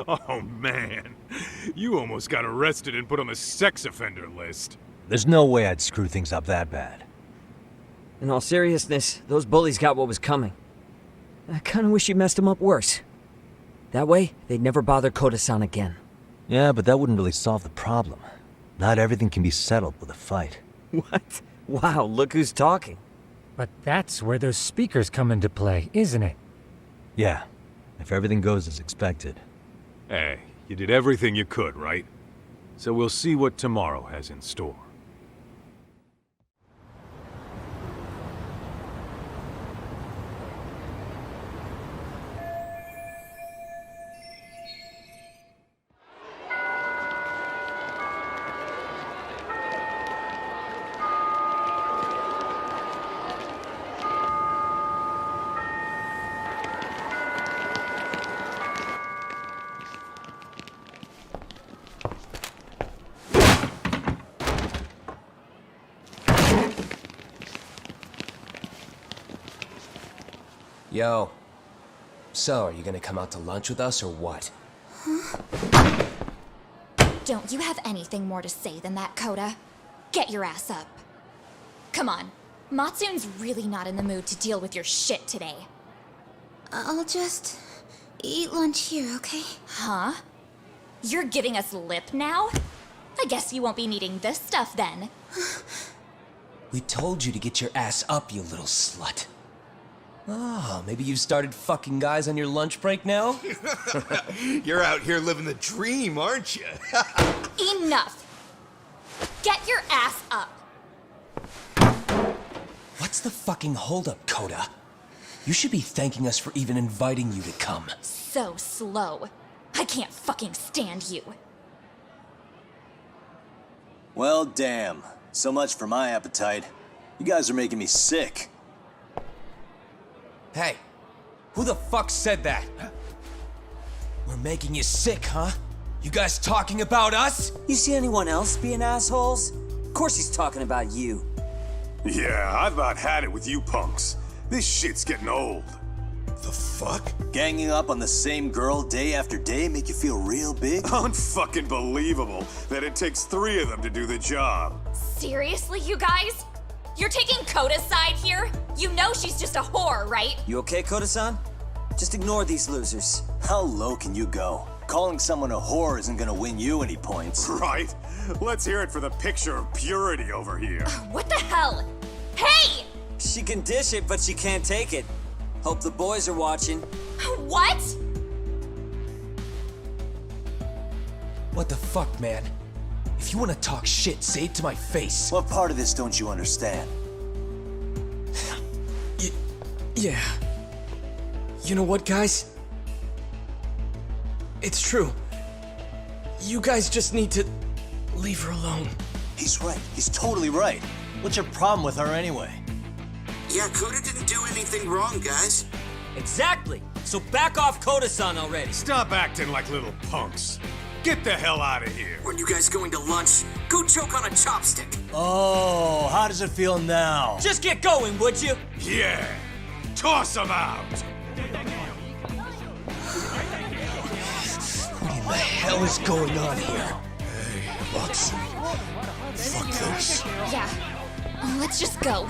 Oh man, you almost got arrested and put on the sex offender list. There's no way I'd screw things up that bad. In all seriousness, those bullies got what was coming. I kinda wish you messed them up worse. That way, they'd never bother Koda-san again. Yeah, but that wouldn't really solve the problem. Not everything can be settled with a fight. What? Wow, look who's talking. But that's where those speakers come into play, isn't it? Yeah, if everything goes as expected. Hey, you did everything you could, right? So we'll see what tomorrow has in store. Yo. So, are you gonna come out to lunch with us or what? Don't you have anything more to say than that, Koda? Get your ass up. Come on. Matsune's really not in the mood to deal with your shit today. I'll just eat lunch here, okay? Huh? You're giving us lip now? I guess you won't be needing this stuff then. We told you to get your ass up, you little slut. Oh, maybe you've started fucking guys on your lunch break now? You're out here living the dream, aren't you? Enough! Get your ass up! What's the fucking holdup, Koda? You should be thanking us for even inviting you to come. So slow. I can't fucking stand you. Well, damn. So much for my appetite. You guys are making me sick. Hey, who the fuck said that? We're making you sick, huh? You guys talking about us? You see anyone else being assholes? Of course he's talking about you. Yeah, I've about had it with you punks. This shit's getting old. The fuck? Ganging up on the same girl day after day make you feel real big? Unfucking believable that it takes 3 of them to do the job. Seriously, you guys? You're taking Koda's side here? You know she's just a whore, right? You okay, Koda-san? Just ignore these losers. How low can you go? Calling someone a whore isn't gonna win you any points. Right? Let's hear it for the picture of purity over here. What the hell? Hey! She can dish it, but she can't take it. Hope the boys are watching. What? What the fuck, man? If you want to talk shit, say it to my face. What part of this don't you understand? Yeah. You know what, guys? It's true. You guys just need to leave her alone. He's right. He's totally right. What's your problem with her anyway? Yeah, Koda didn't do anything wrong, guys. Exactly. So back off Koda-san already. Stop acting like little punks. Get the hell out of here. When you guys going to lunch, go choke on a chopstick. Oh, how does it feel now? Just get going, would you? Yeah. Toss them out. What in the hell is going on here? Hey, Matsune. Fuck this. Yeah. Let's just go.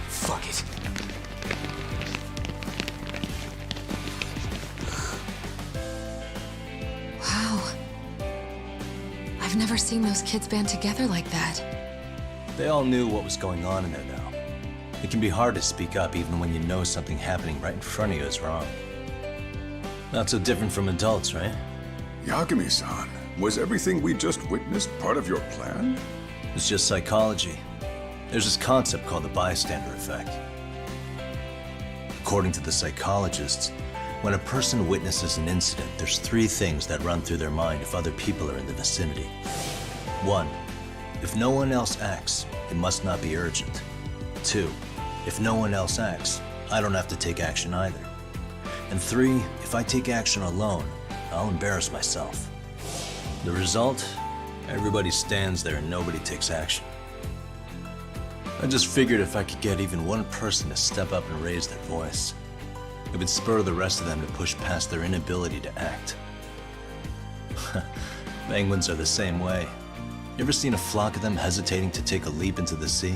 Fuck it. Wow. I've never seen those kids band together like that. They all knew what was going on in there now. It can be hard to speak up even when you know something happening right in front of you is wrong. Not so different from adults, right? Yagami-san, was everything we just witnessed part of your plan? It's just psychology. There's this concept called the bystander effect. According to the psychologists, when a person witnesses an incident, there's 3 things that run through their mind if other people are in the vicinity. 1, if no one else acts, it must not be urgent. 2, if no one else acts, I don't have to take action either. And 3, if I take action alone, I'll embarrass myself. The result? Everybody stands there and nobody takes action. I just figured if I could get even one person to step up and raise their voice, It would spur the rest of them to push past their inability to act. Penguins are the same way. You ever seen a flock of them hesitating to take a leap into the sea?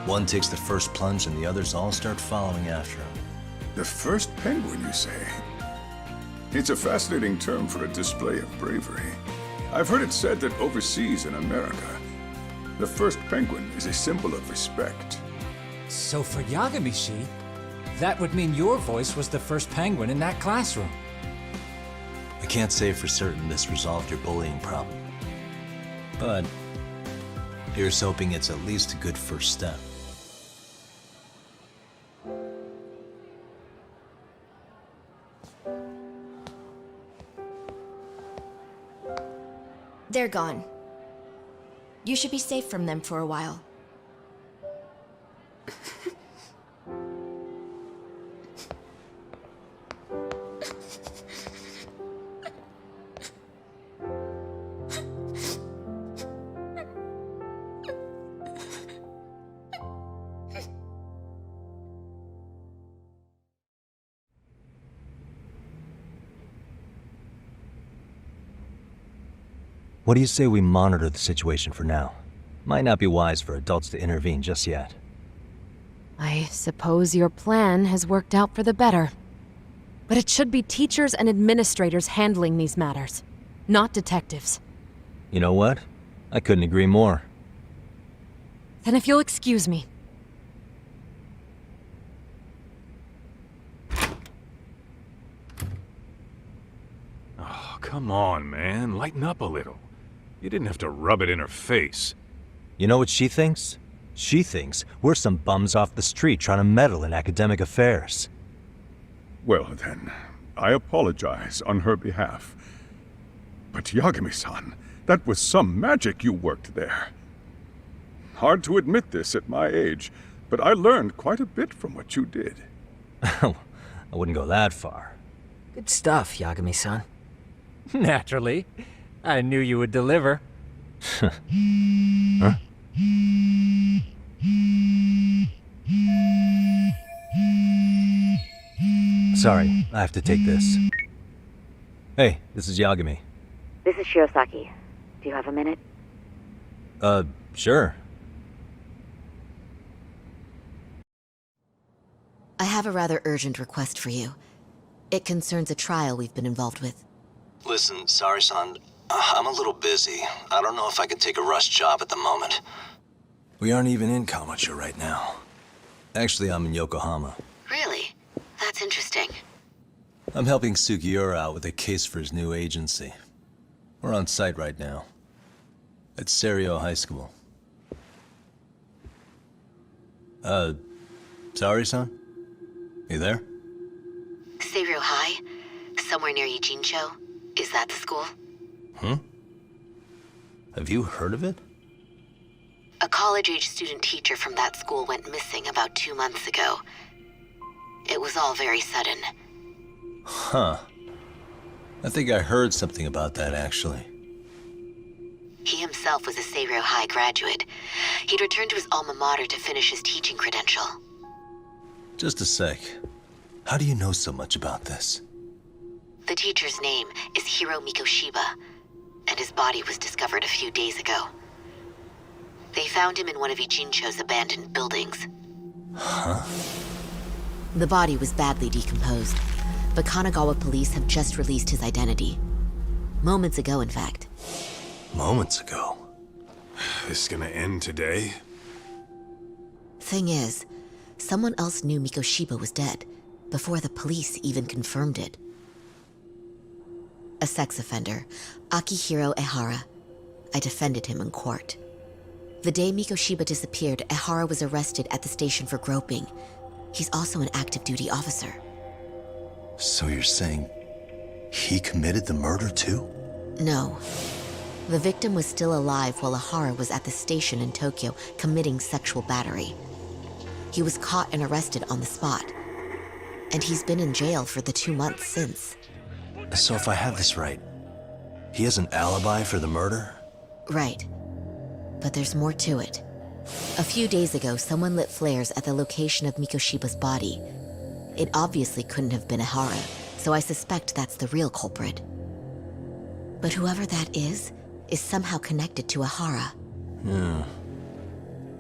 One takes the first plunge and the others all start following after him. The first penguin, you say? It's a fascinating term for a display of bravery. I've heard it said that overseas in America, the first penguin is a symbol of respect. So for Yagami-shi, that would mean your voice was the first penguin in that classroom. I can't say for certain this resolved your bullying problem. But here's hoping it's at least a good first step. They're gone. You should be safe from them for a while. What do you say we monitor the situation for now? Might not be wise for adults to intervene just yet. I suppose your plan has worked out for the better. But it should be teachers and administrators handling these matters, not detectives. You know what? I couldn't agree more. Then if you'll excuse me. Oh, come on, man. Lighten up a little. You didn't have to rub it in her face. You know what she thinks? She thinks we're some bums off the street trying to meddle in academic affairs. Well then, I apologize on her behalf. But Yagami-san, that was some magic you worked there. Hard to admit this at my age, but I learned quite a bit from what you did. I wouldn't go that far. Good stuff, Yagami-san. Naturally. I knew you would deliver. Huh? Sorry, I have to take this. Hey, this is Yagami. This is Shirosaki. Do you have a minute? Sure. I have a rather urgent request for you. It concerns a trial we've been involved with. Listen, Saori-san, I'm a little busy. I don't know if I can take a rush job at the moment. We aren't even in Kamucha right now. Actually, I'm in Yokohama. Really? That's interesting. I'm helping Sugiura out with a case for his new agency. We're on site right now. At Serio High School. Saori-san? You there? Serio High? Somewhere near Ijincho? Is that the school? Have you heard of it? A college-age student teacher from that school went missing about 2 months ago. It was all very sudden. Huh. I think I heard something about that, actually. He himself was a Serio High graduate. He'd returned to his alma mater to finish his teaching credential. Just a sec. How do you know so much about this? The teacher's name is Hiro Mikoshiba, and his body was discovered a few days ago. They found him in one of Ijincho's abandoned buildings. Huh? The body was badly decomposed, but Kanagawa police have just released his identity. Moments ago, in fact. Moments ago? This is gonna end today? Thing is, someone else knew Mikoshiba was dead, before the police even confirmed it. A sex offender, Akihiro Ehara. I defended him in court. The day Mikoshiba disappeared, Ehara was arrested at the station for groping. He's also an active duty officer. So you're saying he committed the murder too? No. The victim was still alive while Ehara was at the station in Tokyo committing sexual battery. He was caught and arrested on the spot. And he's been in jail for the 2 months since. So if I have this right, he has an alibi for the murder? Right. But there's more to it. A few days ago, someone lit flares at the location of Mikoshiba's body. It obviously couldn't have been Ehara, so I suspect that's the real culprit. But whoever that is somehow connected to Ehara. Yeah.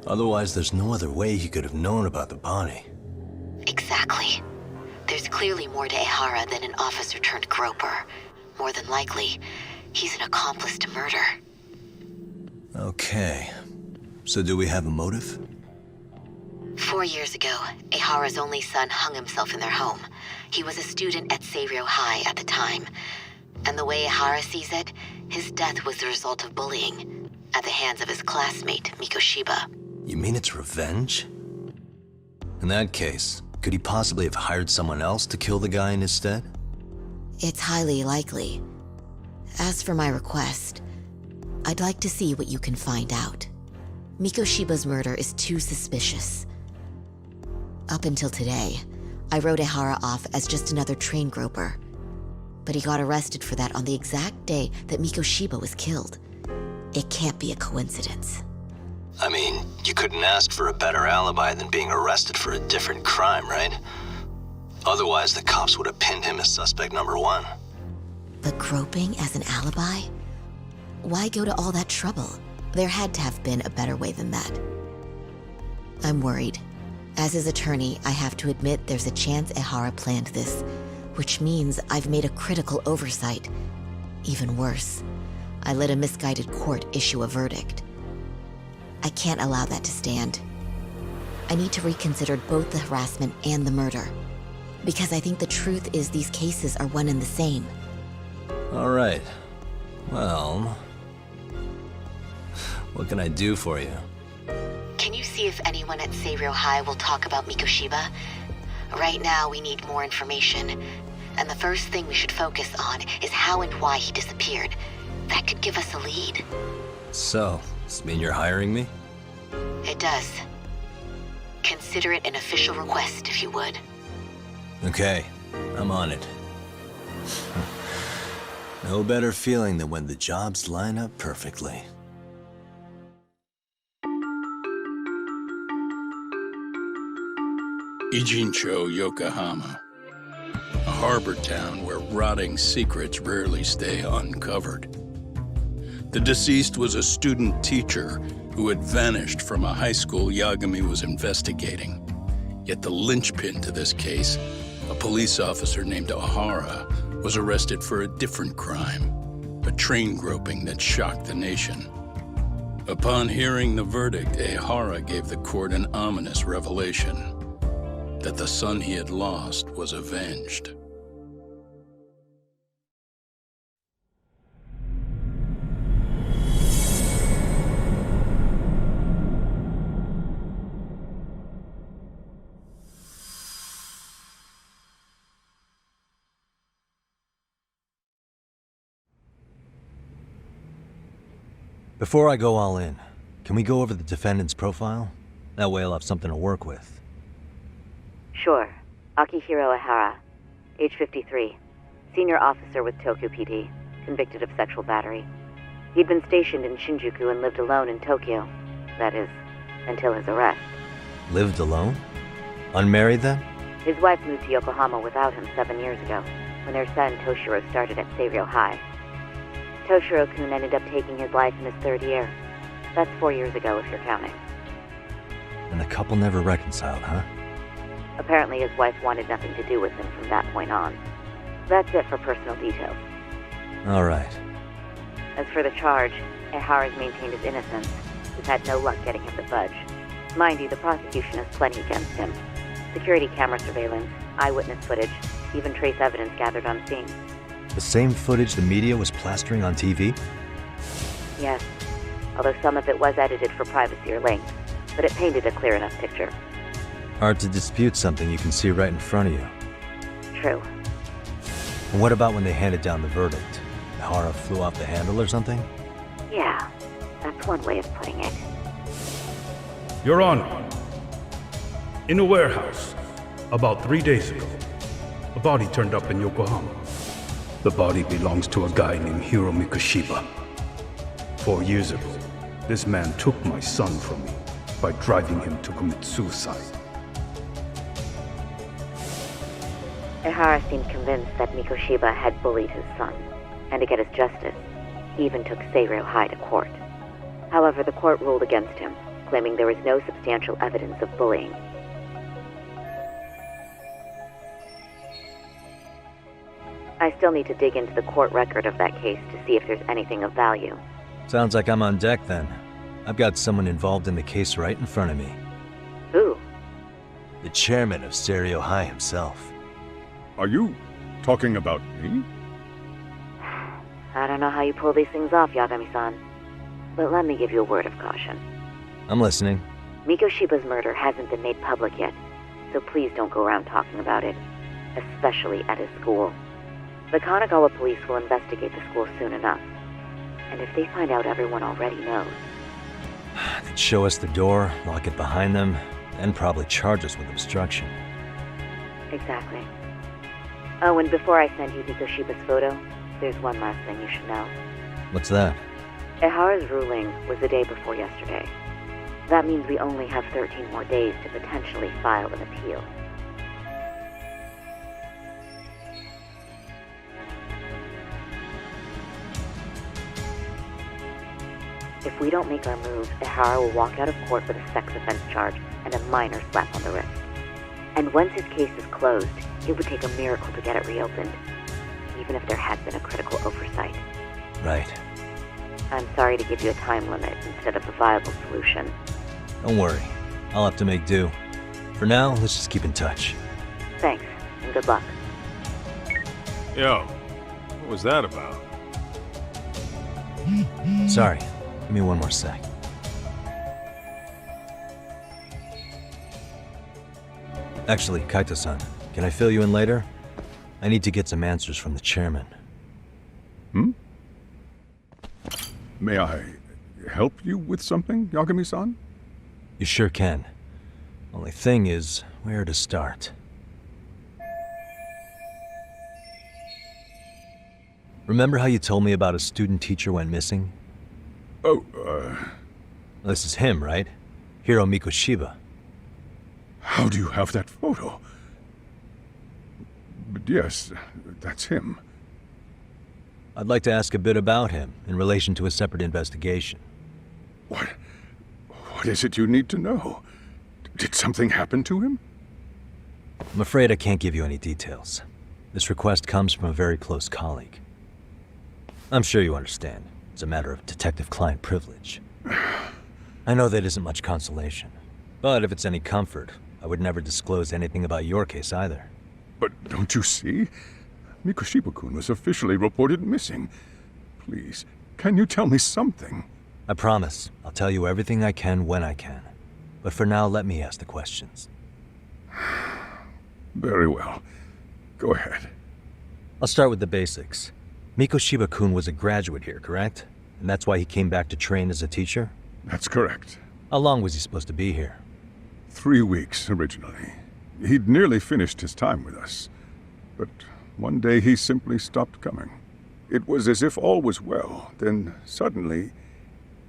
Otherwise, there's no other way he could have known about the body. Exactly. There's clearly more to Ehara than an officer turned groper. More than likely, he's an accomplice to murder. Okay. So do we have a motive? 4 years ago, Ehara's only son hung himself in their home. He was a student at Seiryō High at the time. And the way Ehara sees it, his death was the result of bullying at the hands of his classmate, Mikoshiba. You mean it's revenge? In that case, could he possibly have hired someone else to kill the guy in his stead? It's highly likely. As for my request, I'd like to see what you can find out. Mikoshiba's murder is too suspicious. Up until today, I wrote Ehara off as just another train groper. But he got arrested for that on the exact day that Mikoshiba was killed. It can't be a coincidence. I mean, you couldn't ask for a better alibi than being arrested for a different crime, right? Otherwise, the cops would have pinned him as suspect number 1. But groping as an alibi? Why go to all that trouble? There had to have been a better way than that. I'm worried. As his attorney, I have to admit there's a chance Ehara planned this, which means I've made a critical oversight. Even worse, I let a misguided court issue a verdict. I can't allow that to stand. I need to reconsider both the harassment and the murder, because I think the truth is these cases are one and the same. All right. Well, what can I do for you? Can you see if anyone at Seiryō High will talk about Mikoshiba? Right now, we need more information. And the first thing we should focus on is how and why he disappeared. That could give us a lead. So, does this mean you're hiring me? It does. Consider it an official request, if you would. Okay, I'm on it. No better feeling than when the jobs line up perfectly. Ijincho, Yokohama. A harbor town where rotting secrets rarely stay uncovered. The deceased was a student teacher who had vanished from a high school Yagami was investigating. Yet the linchpin to this case, a police officer named Ehara, was arrested for a different crime, a train groping that shocked the nation. Upon hearing the verdict, Ehara gave the court an ominous revelation: that the son he had lost was avenged. Before I go all in, can we go over the defendant's profile? That way I'll have something to work with. Sure. Akihiro Ehara, age 53, senior officer with Tokyo PD, convicted of sexual battery. He'd been stationed in Shinjuku and lived alone in Tokyo. That is, until his arrest. Lived alone? Unmarried then? His wife moved to Yokohama without him 7 years ago, when their son Toshiro started at Seiryō High. Toshiro-kun ended up taking his life in his 3rd year. That's 4 years ago if you're counting. And the couple never reconciled, huh? Apparently his wife wanted nothing to do with him from that point on. That's it for personal details. All right. As for the charge, Ehara's maintained his innocence. He's had no luck getting him to budge. Mind you, the prosecution has plenty against him. Security camera surveillance, eyewitness footage, even trace evidence gathered on scene. The same footage the media was plastering on TV? Yes, although some of it was edited for privacy or length, but it painted a clear enough picture. Hard to dispute something you can see right in front of you. True. And what about when they handed down the verdict? Ehara flew off the handle or something? Yeah, that's one way of putting it. Your Honor, in a warehouse, about 3 days ago, a body turned up in Yokohama. The body belongs to a guy named Hiro Mikoshiba. 4 years ago, this man took my son from me by driving him to commit suicide. Ehara seemed convinced that Mikoshiba had bullied his son, and to get his justice, he even took Seiryo High to court. However, the court ruled against him, claiming there was no substantial evidence of bullying. I still need to dig into the court record of that case to see if there's anything of value. Sounds like I'm on deck then. I've got someone involved in the case right in front of me. Who? The chairman of Seiryo High himself. Are you talking about me? I don't know how you pull these things off, Yagami-san. But let me give you a word of caution. I'm listening. Mikoshiba's murder hasn't been made public yet, so please don't go around talking about it, especially at his school. The Kanagawa police will investigate the school soon enough, and if they find out everyone already knows... They'd show us the door, lock it behind them, and probably charge us with obstruction. Exactly. Oh, and before I send you Mikoshiba's photo, there's one last thing you should know. What's that? Ehara's ruling was the day before yesterday. That means we only have 13 more days to potentially file an appeal. If we don't make our move, Ehara will walk out of court with a sex offense charge and a minor slap on the wrist. And once his case is closed, it would take a miracle to get it reopened, even if there had been a critical oversight. Right. I'm sorry to give you a time limit instead of a viable solution. Don't worry. I'll have to make do. For now, let's just keep in touch. Thanks, and good luck. Yo, what was that about? Sorry. Give me one more sec. Actually, Kaito-san, can I fill you in later? I need to get some answers from the chairman. May I help you with something, Yagami-san? You sure can. Only thing is, where to start? Remember how you told me about a student teacher went missing? Oh, This is him, right? Hiro Mikoshiba. How do you have that photo? But yes, that's him. I'd like to ask a bit about him in relation to a separate investigation. What is it you need to know? Did something happen to him? I'm afraid I can't give you any details. This request comes from a very close colleague. I'm sure you understand. It's a matter of detective-client privilege. I know that isn't much consolation. But if it's any comfort, I would never disclose anything about your case either. But don't you see? Mikoshiba-kun was officially reported missing. Please, can you tell me something? I promise. I'll tell you everything I can when I can. But for now, let me ask the questions. Very well. Go ahead. I'll start with the basics. Mikoshiba-kun was a graduate here, correct? And that's why he came back to train as a teacher? That's correct. How long was he supposed to be here? 3 weeks, originally. He'd nearly finished his time with us. But one day he simply stopped coming. It was as if all was well, then suddenly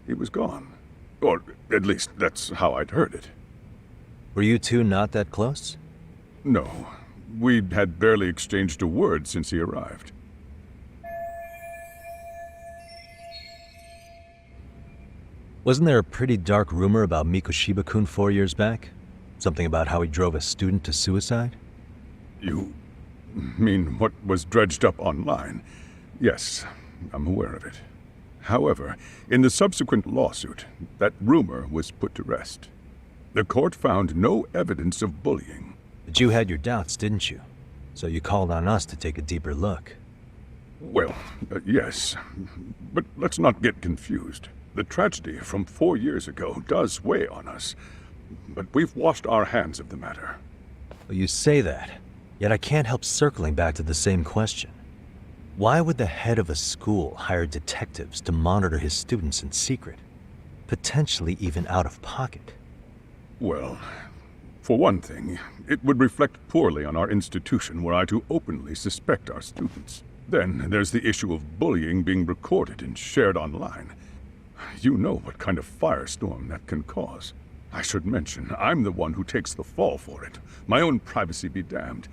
he was gone. Or at least that's how I'd heard it. Were you two not that close? No. We'd had barely exchanged a word since he arrived. Wasn't there a pretty dark rumor about Mikoshiba-kun 4 years back? Something about how he drove a student to suicide? You mean what was dredged up online? Yes, I'm aware of it. However, in the subsequent lawsuit, that rumor was put to rest. The court found no evidence of bullying. But you had your doubts, didn't you? So you called on us to take a deeper look. Well, yes. But let's not get confused. The tragedy from 4 years ago does weigh on us. But we've washed our hands of the matter. Well, you say that, yet I can't help circling back to the same question. Why would the head of a school hire detectives to monitor his students in secret? Potentially even out of pocket. Well, for one thing, it would reflect poorly on our institution were I to openly suspect our students. Then there's the issue of bullying being recorded and shared online. You know what kind of firestorm that can cause. I should mention, I'm the one who takes the fall for it. My own privacy be damned.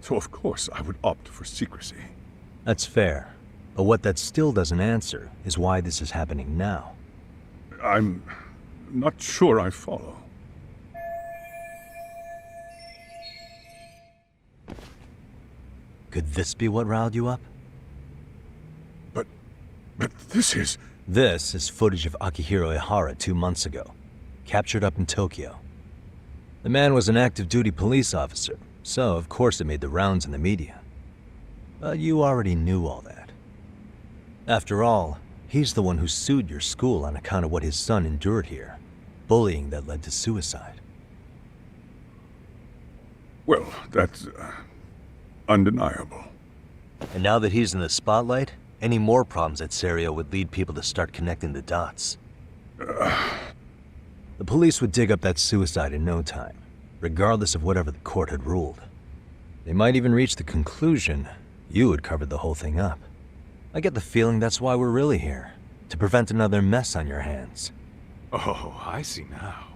so of course I would opt for secrecy. That's fair. But what that still doesn't answer is why this is happening now. I'm not sure I follow. Could this be what riled you up? But this is... This is footage of Akihiro Ehara 2 months ago, captured up in Tokyo. The man was an active duty police officer, so of course it made the rounds in the media. But you already knew all that. After all, he's the one who sued your school on account of what his son endured here, bullying that led to suicide. Well, that's undeniable. And now that he's in the spotlight, any more problems at Serio would lead people to start connecting the dots. The police would dig up that suicide in no time, regardless of whatever the court had ruled. They might even reach the conclusion you had covered the whole thing up. I get the feeling that's why we're really here, to prevent another mess on your hands. Oh, I see now.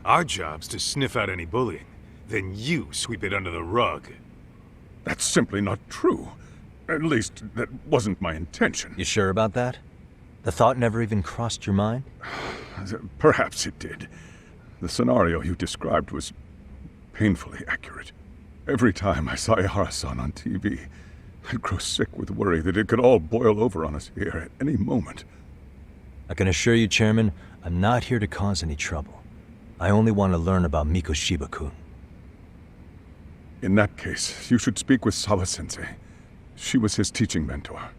Our job's to sniff out any bullying, then you sweep it under the rug. That's simply not true. At least, that wasn't my intention. You sure about that? The thought never even crossed your mind? Perhaps it did. The scenario you described was painfully accurate. Every time I saw Ehara-san on TV, I'd grow sick with worry that it could all boil over on us here at any moment. I can assure you, Chairman, I'm not here to cause any trouble. I only want to learn about Mikoshiba-kun. In that case, you should speak with Sawa-sensei. She was his teaching mentor.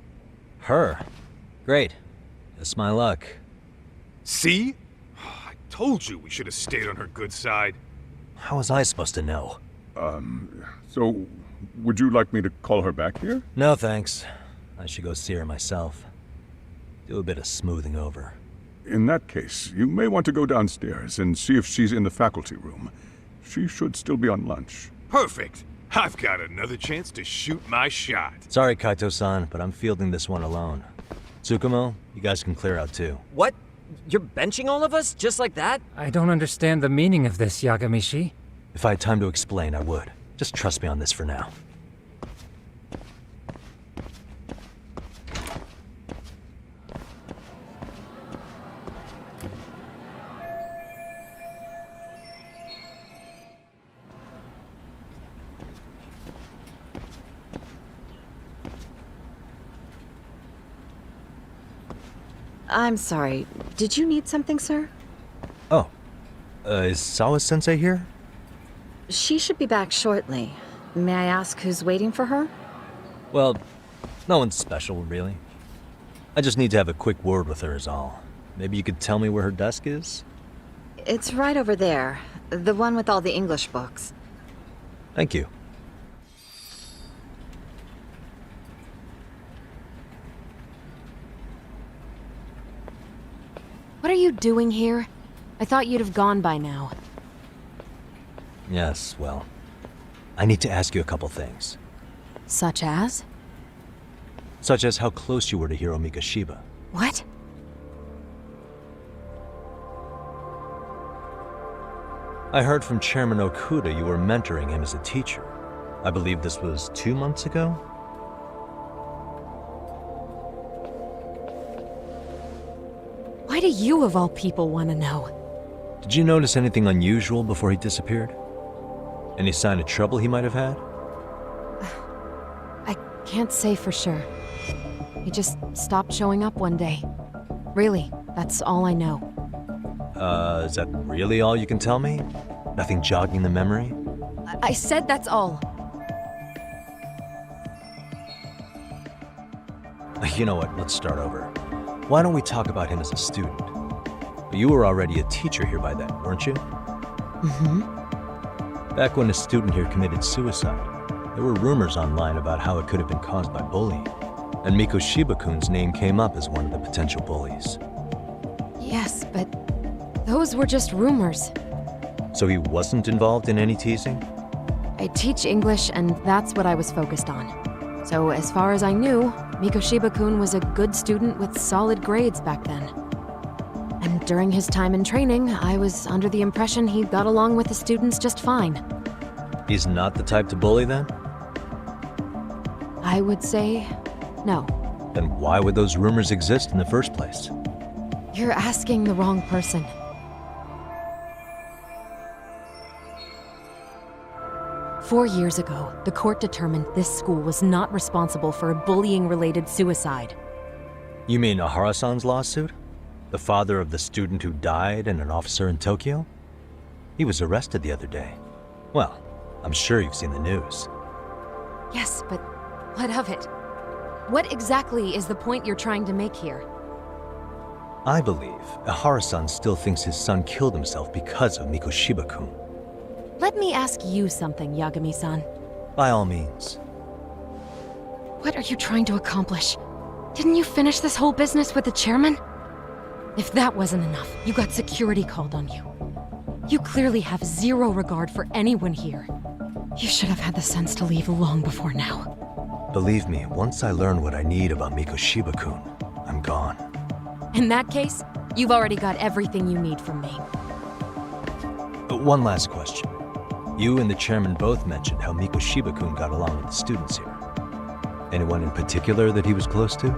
Her? Great. That's my luck. See? I told you we should have stayed on her good side. How was I supposed to know? So, would you like me to call her back here? No, thanks. I should go see her myself. Do a bit of smoothing over. In that case, you may want to go downstairs and see if she's in the faculty room. She should still be on lunch. Perfect! I've got another chance to shoot my shot. Sorry, Kaito-san, but I'm fielding this one alone. Tsukumo, you guys can clear out too. What? You're benching all of us, just like that? I don't understand the meaning of this, Yagami-shi. If I had time to explain, I would. Just trust me on this for now. I'm sorry. Did you need something, sir? Oh. Is Sawa-sensei here? She should be back shortly. May I ask who's waiting for her? Well, no one's special, really. I just need to have a quick word with her is all. Maybe you could tell me where her desk is? It's right over there. The one with all the English books. Thank you. What are you doing here? I thought you'd have gone by now. Yes, well, I need to ask you a couple things. Such as? Such as how close you were to Hiro Mikoshiba. What? I heard from Chairman Okuda you were mentoring him as a teacher. I believe this was 2 months ago? Why do you, of all people, want to know? Did you notice anything unusual before he disappeared? Any sign of trouble he might have had? I can't say for sure. He just stopped showing up one day. Really, that's all I know. Is that really all you can tell me? Nothing jogging the memory? I said that's all. You know what, let's start over. Why don't we talk about him as a student? You were already a teacher here by then, weren't you? Mm-hmm. Back when a student here committed suicide, there were rumors online about how it could have been caused by bullying. And Mikoshiba-kun's name came up as one of the potential bullies. Yes, but those were just rumors. So he wasn't involved in any teasing? I teach English, and that's what I was focused on. So as far as I knew, Mikoshiba-kun was a good student with solid grades back then. And during his time in training, I was under the impression he got along with the students just fine. He's not the type to bully then? I would say no. Then why would those rumors exist in the first place? You're asking the wrong person. Four years ago, the court determined this school was not responsible for a bullying-related suicide. You mean Ehara-san's lawsuit? The father of the student who died and an officer in Tokyo? He was arrested the other day. Well, I'm sure you've seen the news. Yes, but what of it? What exactly is the point you're trying to make here? I believe Ehara-san still thinks his son killed himself because of Mikoshiba-kun. Let me ask you something, Yagami-san. By all means. What are you trying to accomplish? Didn't you finish this whole business with the chairman? If that wasn't enough, you got security called on you. You clearly have zero regard for anyone here. You should have had the sense to leave long before now. Believe me, once I learn what I need about Mikoshiba-kun, I'm gone. In that case, you've already got everything you need from me. One last question. You and the chairman both mentioned how Mikoshiba-kun got along with the students here. Anyone in particular that he was close to?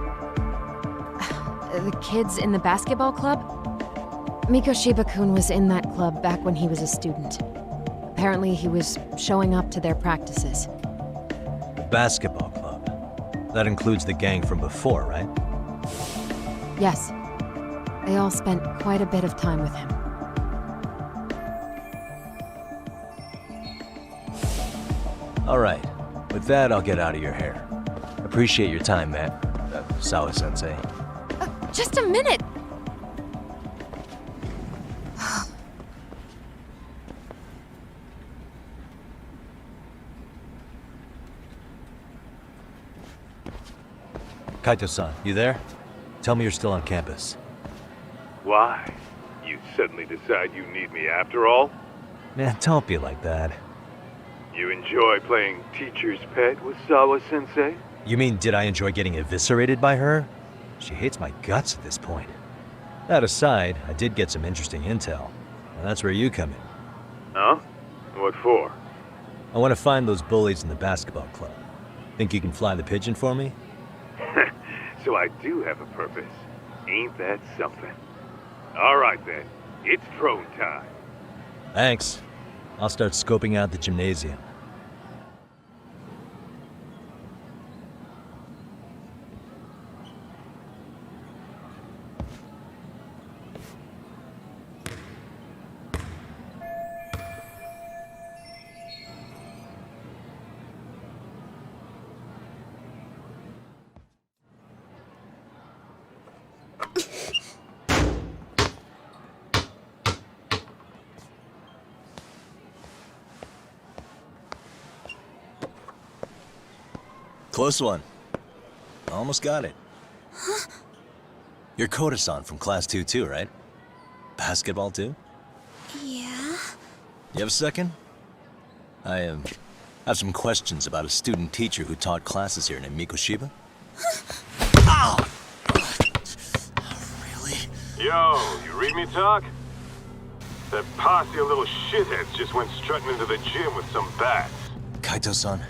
The kids in the basketball club? Mikoshiba-kun was in that club back when he was a student. Apparently he was showing up to their practices. The basketball club? That includes the gang from before, right? Yes. They all spent quite a bit of time with him. All right. With that, I'll get out of your hair. Appreciate your time, man. Sawa-sensei. Just a minute! Kaito-san, you there? Tell me you're still on campus. Why? You suddenly decide you need me after all? Man, don't be like that. You enjoy playing teacher's pet with Sawa-sensei? You mean, did I enjoy getting eviscerated by her? She hates my guts at this point. That aside, I did get some interesting intel. And that's where you come in. Huh? What for? I want to find those bullies in the basketball club. Think you can fly the pigeon for me? So I do have a purpose. Ain't that something? All right then, it's drone time. Thanks. I'll start scoping out the gymnasium. Close one. Almost got it. Huh? You're Koda-san from Class 2 too, right? Basketball too? Yeah? You have a second? I have some questions about a student teacher who taught classes here named Mikoshiba. Ow! Really? Yo, you read me talk? That posse of little shitheads just went strutting into the gym with some bats. Kaito-san,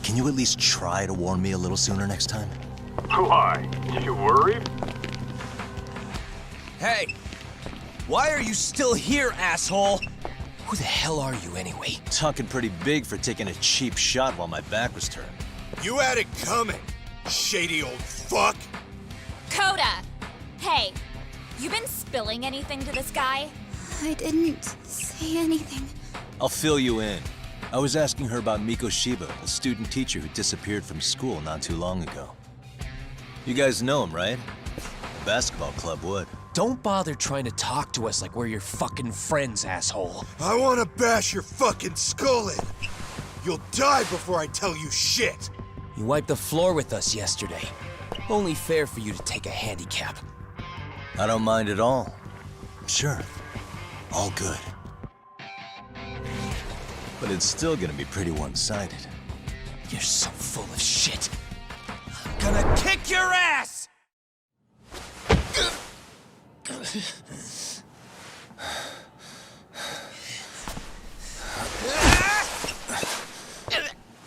can you at least try to warn me a little sooner next time? Why? You worried? Hey! Why are you still here, asshole? Who the hell are you anyway? Talking pretty big for taking a cheap shot while my back was turned. You had it coming, shady old fuck! Coda! Hey, you been spilling anything to this guy? I didn't say anything. I'll fill you in. I was asking her about Mikoshiba, a student teacher who disappeared from school not too long ago. You guys know him, right? The basketball club would. Don't bother trying to talk to us like we're your fucking friends, asshole. I wanna bash your fucking skull in. You'll die before I tell you shit. You wiped the floor with us yesterday. Only fair for you to take a handicap. I don't mind at all. Sure. All good. But it's still gonna be pretty one-sided. You're so full of shit. I'm gonna kick your ass!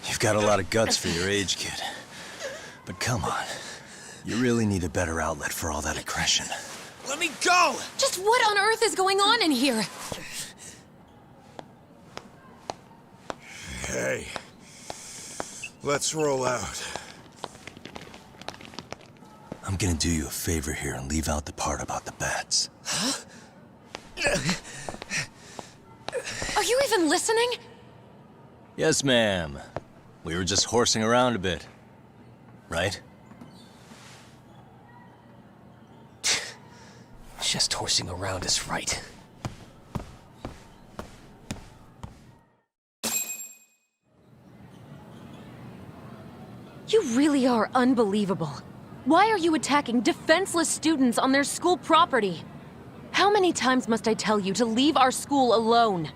You've got a lot of guts for your age, kid. But come on. You really need a better outlet for all that aggression. Let me go! Just what on earth is going on in here? Hey. Let's roll out. I'm gonna do you a favor here and leave out the part about the bats. Huh? Are you even listening? Yes, ma'am. We were just horsing around a bit. Right? Just horsing around is right. You really are unbelievable. Why are you attacking defenseless students on their school property? How many times must I tell you to leave our school alone?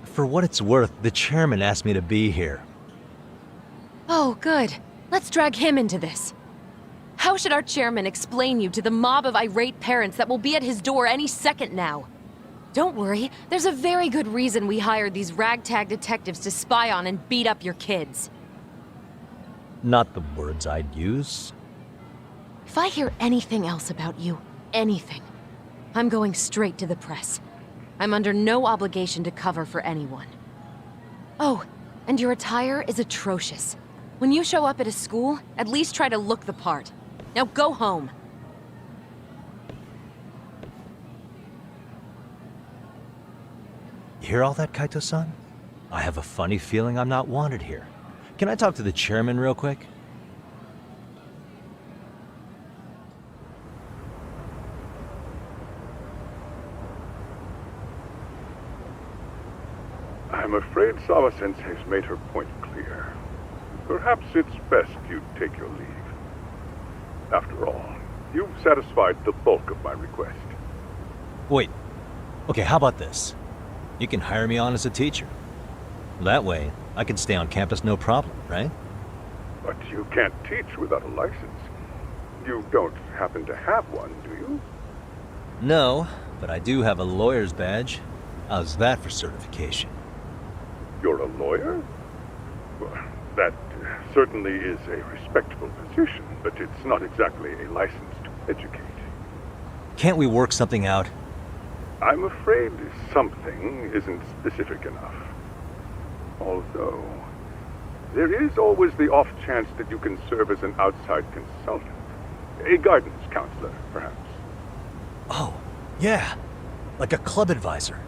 For what it's worth, the chairman asked me to be here. Oh, good. Let's drag him into this. How should our chairman explain you to the mob of irate parents that will be at his door any second now? Don't worry, there's a very good reason we hired these ragtag detectives to spy on and beat up your kids. Not the words I'd use. If I hear anything else about you, anything, I'm going straight to the press. I'm under no obligation to cover for anyone. Oh, and your attire is atrocious. When you show up at a school, at least try to look the part. Now go home. You hear all that, Kaito-san? I have a funny feeling I'm not wanted here. Can I talk to the chairman real quick? I'm afraid Sawa-sensei's made her point clear. Perhaps it's best you take your leave. After all, you've satisfied the bulk of my request. Wait. Okay, how about this? You can hire me on as a teacher. That way, I can stay on campus no problem, right? But you can't teach without a license. You don't happen to have one, do you? No, but I do have a lawyer's badge. How's that for certification? You're a lawyer? Well, that certainly is a respectable position, but it's not exactly a license to educate. Can't we work something out? I'm afraid something isn't specific enough. Although, there is always the off chance that you can serve as an outside consultant. A guidance counselor, perhaps. Oh, yeah. Like a club advisor.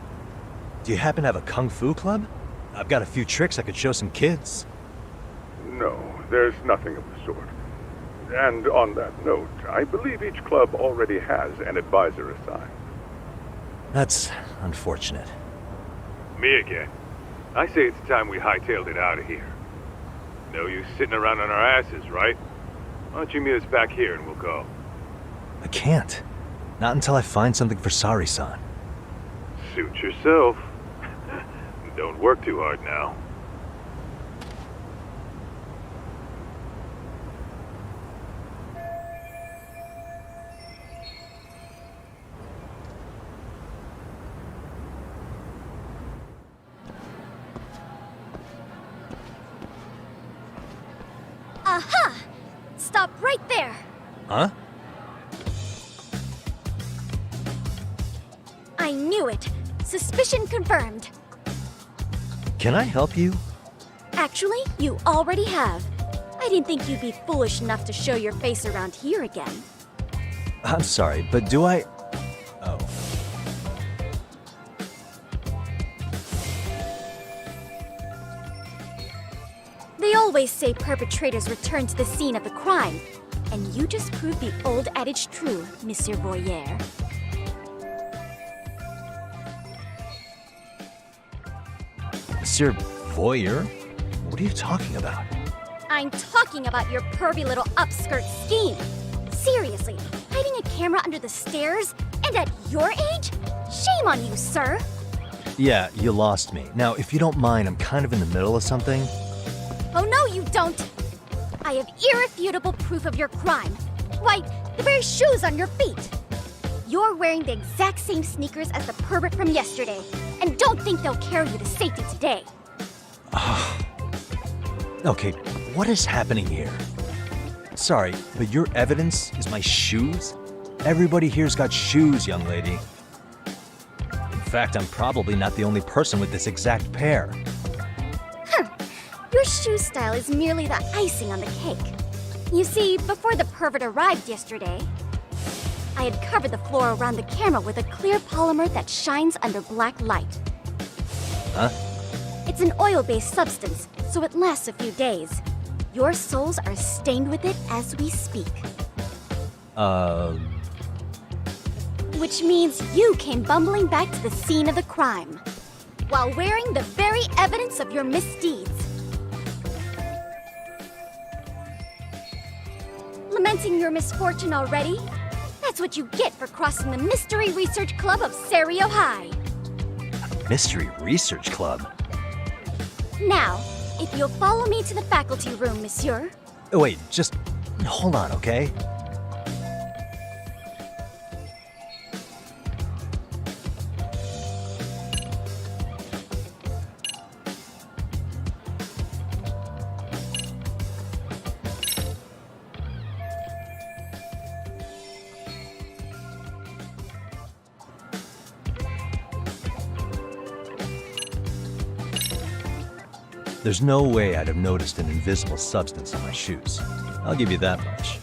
Do you happen to have a kung fu club? I've got a few tricks I could show some kids. No, there's nothing of the sort. And on that note, I believe each club already has an advisor assigned. That's unfortunate. Me again. I say it's time we hightailed it out of here. No use sitting around on our asses, right? Why don't you meet us back here and we'll go? I can't. Not until I find something for Saori-san. Suit yourself. Don't work too hard now. Aha! Stop right there! Huh? I knew it! Suspicion confirmed. Can I help you? Actually, you already have. I didn't think you'd be foolish enough to show your face around here again. I'm sorry, but do I... Oh. They always say perpetrators return to the scene of the crime. And you just proved the old adage true, Monsieur Voyeur. Monsieur Voyeur? What are you talking about? I'm talking about your pervy little upskirt scheme. Seriously, hiding a camera under the stairs? And at your age? Shame on you, sir! Yeah, you lost me. Now, if you don't mind, I'm kind of in the middle of something. Oh no, you don't! I have irrefutable proof of your crime. Why, the very shoes on your feet. You're wearing the exact same sneakers as the pervert from yesterday, and don't think they'll carry you to safety today. Okay, what is happening here? Sorry, but your evidence is my shoes? Everybody here's got shoes, young lady. In fact, I'm probably not the only person with this exact pair. Your shoe style is merely the icing on the cake. You see, before the pervert arrived yesterday, I had covered the floor around the camera with a clear polymer that shines under black light. Huh? It's an oil-based substance, so it lasts a few days. Your soles are stained with it as we speak. Which means you came bumbling back to the scene of the crime, while wearing the very evidence of your misdeeds. Lamenting your misfortune already? That's what you get for crossing the Mystery Research Club of Serio High. Mystery Research Club? Now, if you'll follow me to the faculty room, monsieur. Oh, wait, just hold on, okay? There's no way I'd have noticed an invisible substance on my shoes. I'll give you that much.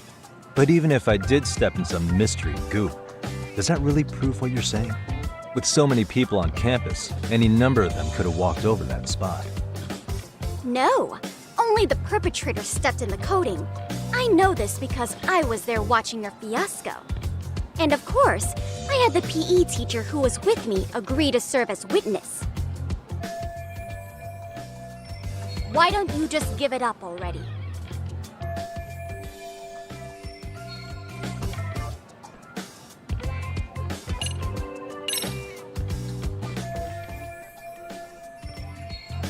But even if I did step in some mystery goop, does that really prove what you're saying? With so many people on campus, any number of them could have walked over that spot. No, only the perpetrator stepped in the coating. I know this because I was there watching your fiasco. And of course, I had the PE teacher who was with me agree to serve as witness. Why don't you just give it up already?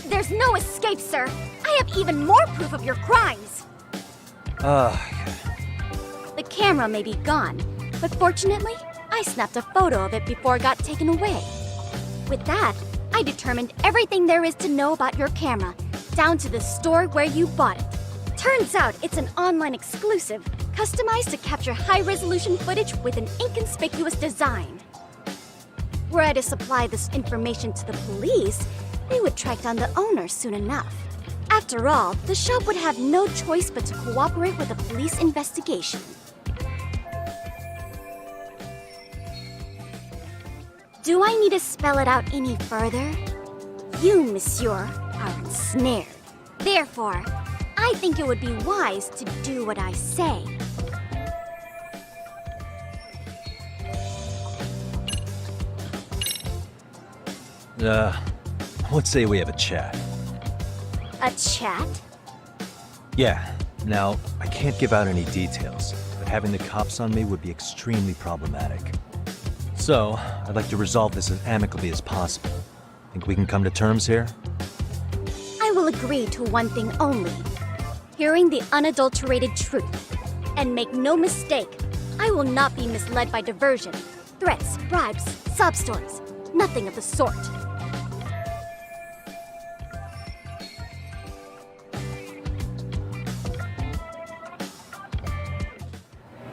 There's no escape, sir. I have even more proof of your crimes. The camera may be gone, but fortunately, I snapped a photo of it before it got taken away. With that, I determined everything there is to know about your camera, down to the store where you bought it. Turns out it's an online exclusive, customized to capture high-resolution footage with an inconspicuous design. Were I to supply this information to the police, they would track down the owner soon enough. After all, the shop would have no choice but to cooperate with the police investigation. Do I need to spell it out any further? You, monsieur, are ensnared. Therefore, I think it would be wise to do what I say. Let's say we have a chat. A chat? Yeah. Now, I can't give out any details, but having the cops on me would be extremely problematic. So, I'd like to resolve this as amicably as possible. Think we can come to terms here? I will agree to one thing only. Hearing the unadulterated truth. And make no mistake, I will not be misled by diversion, threats, bribes, sob stories. Nothing of the sort.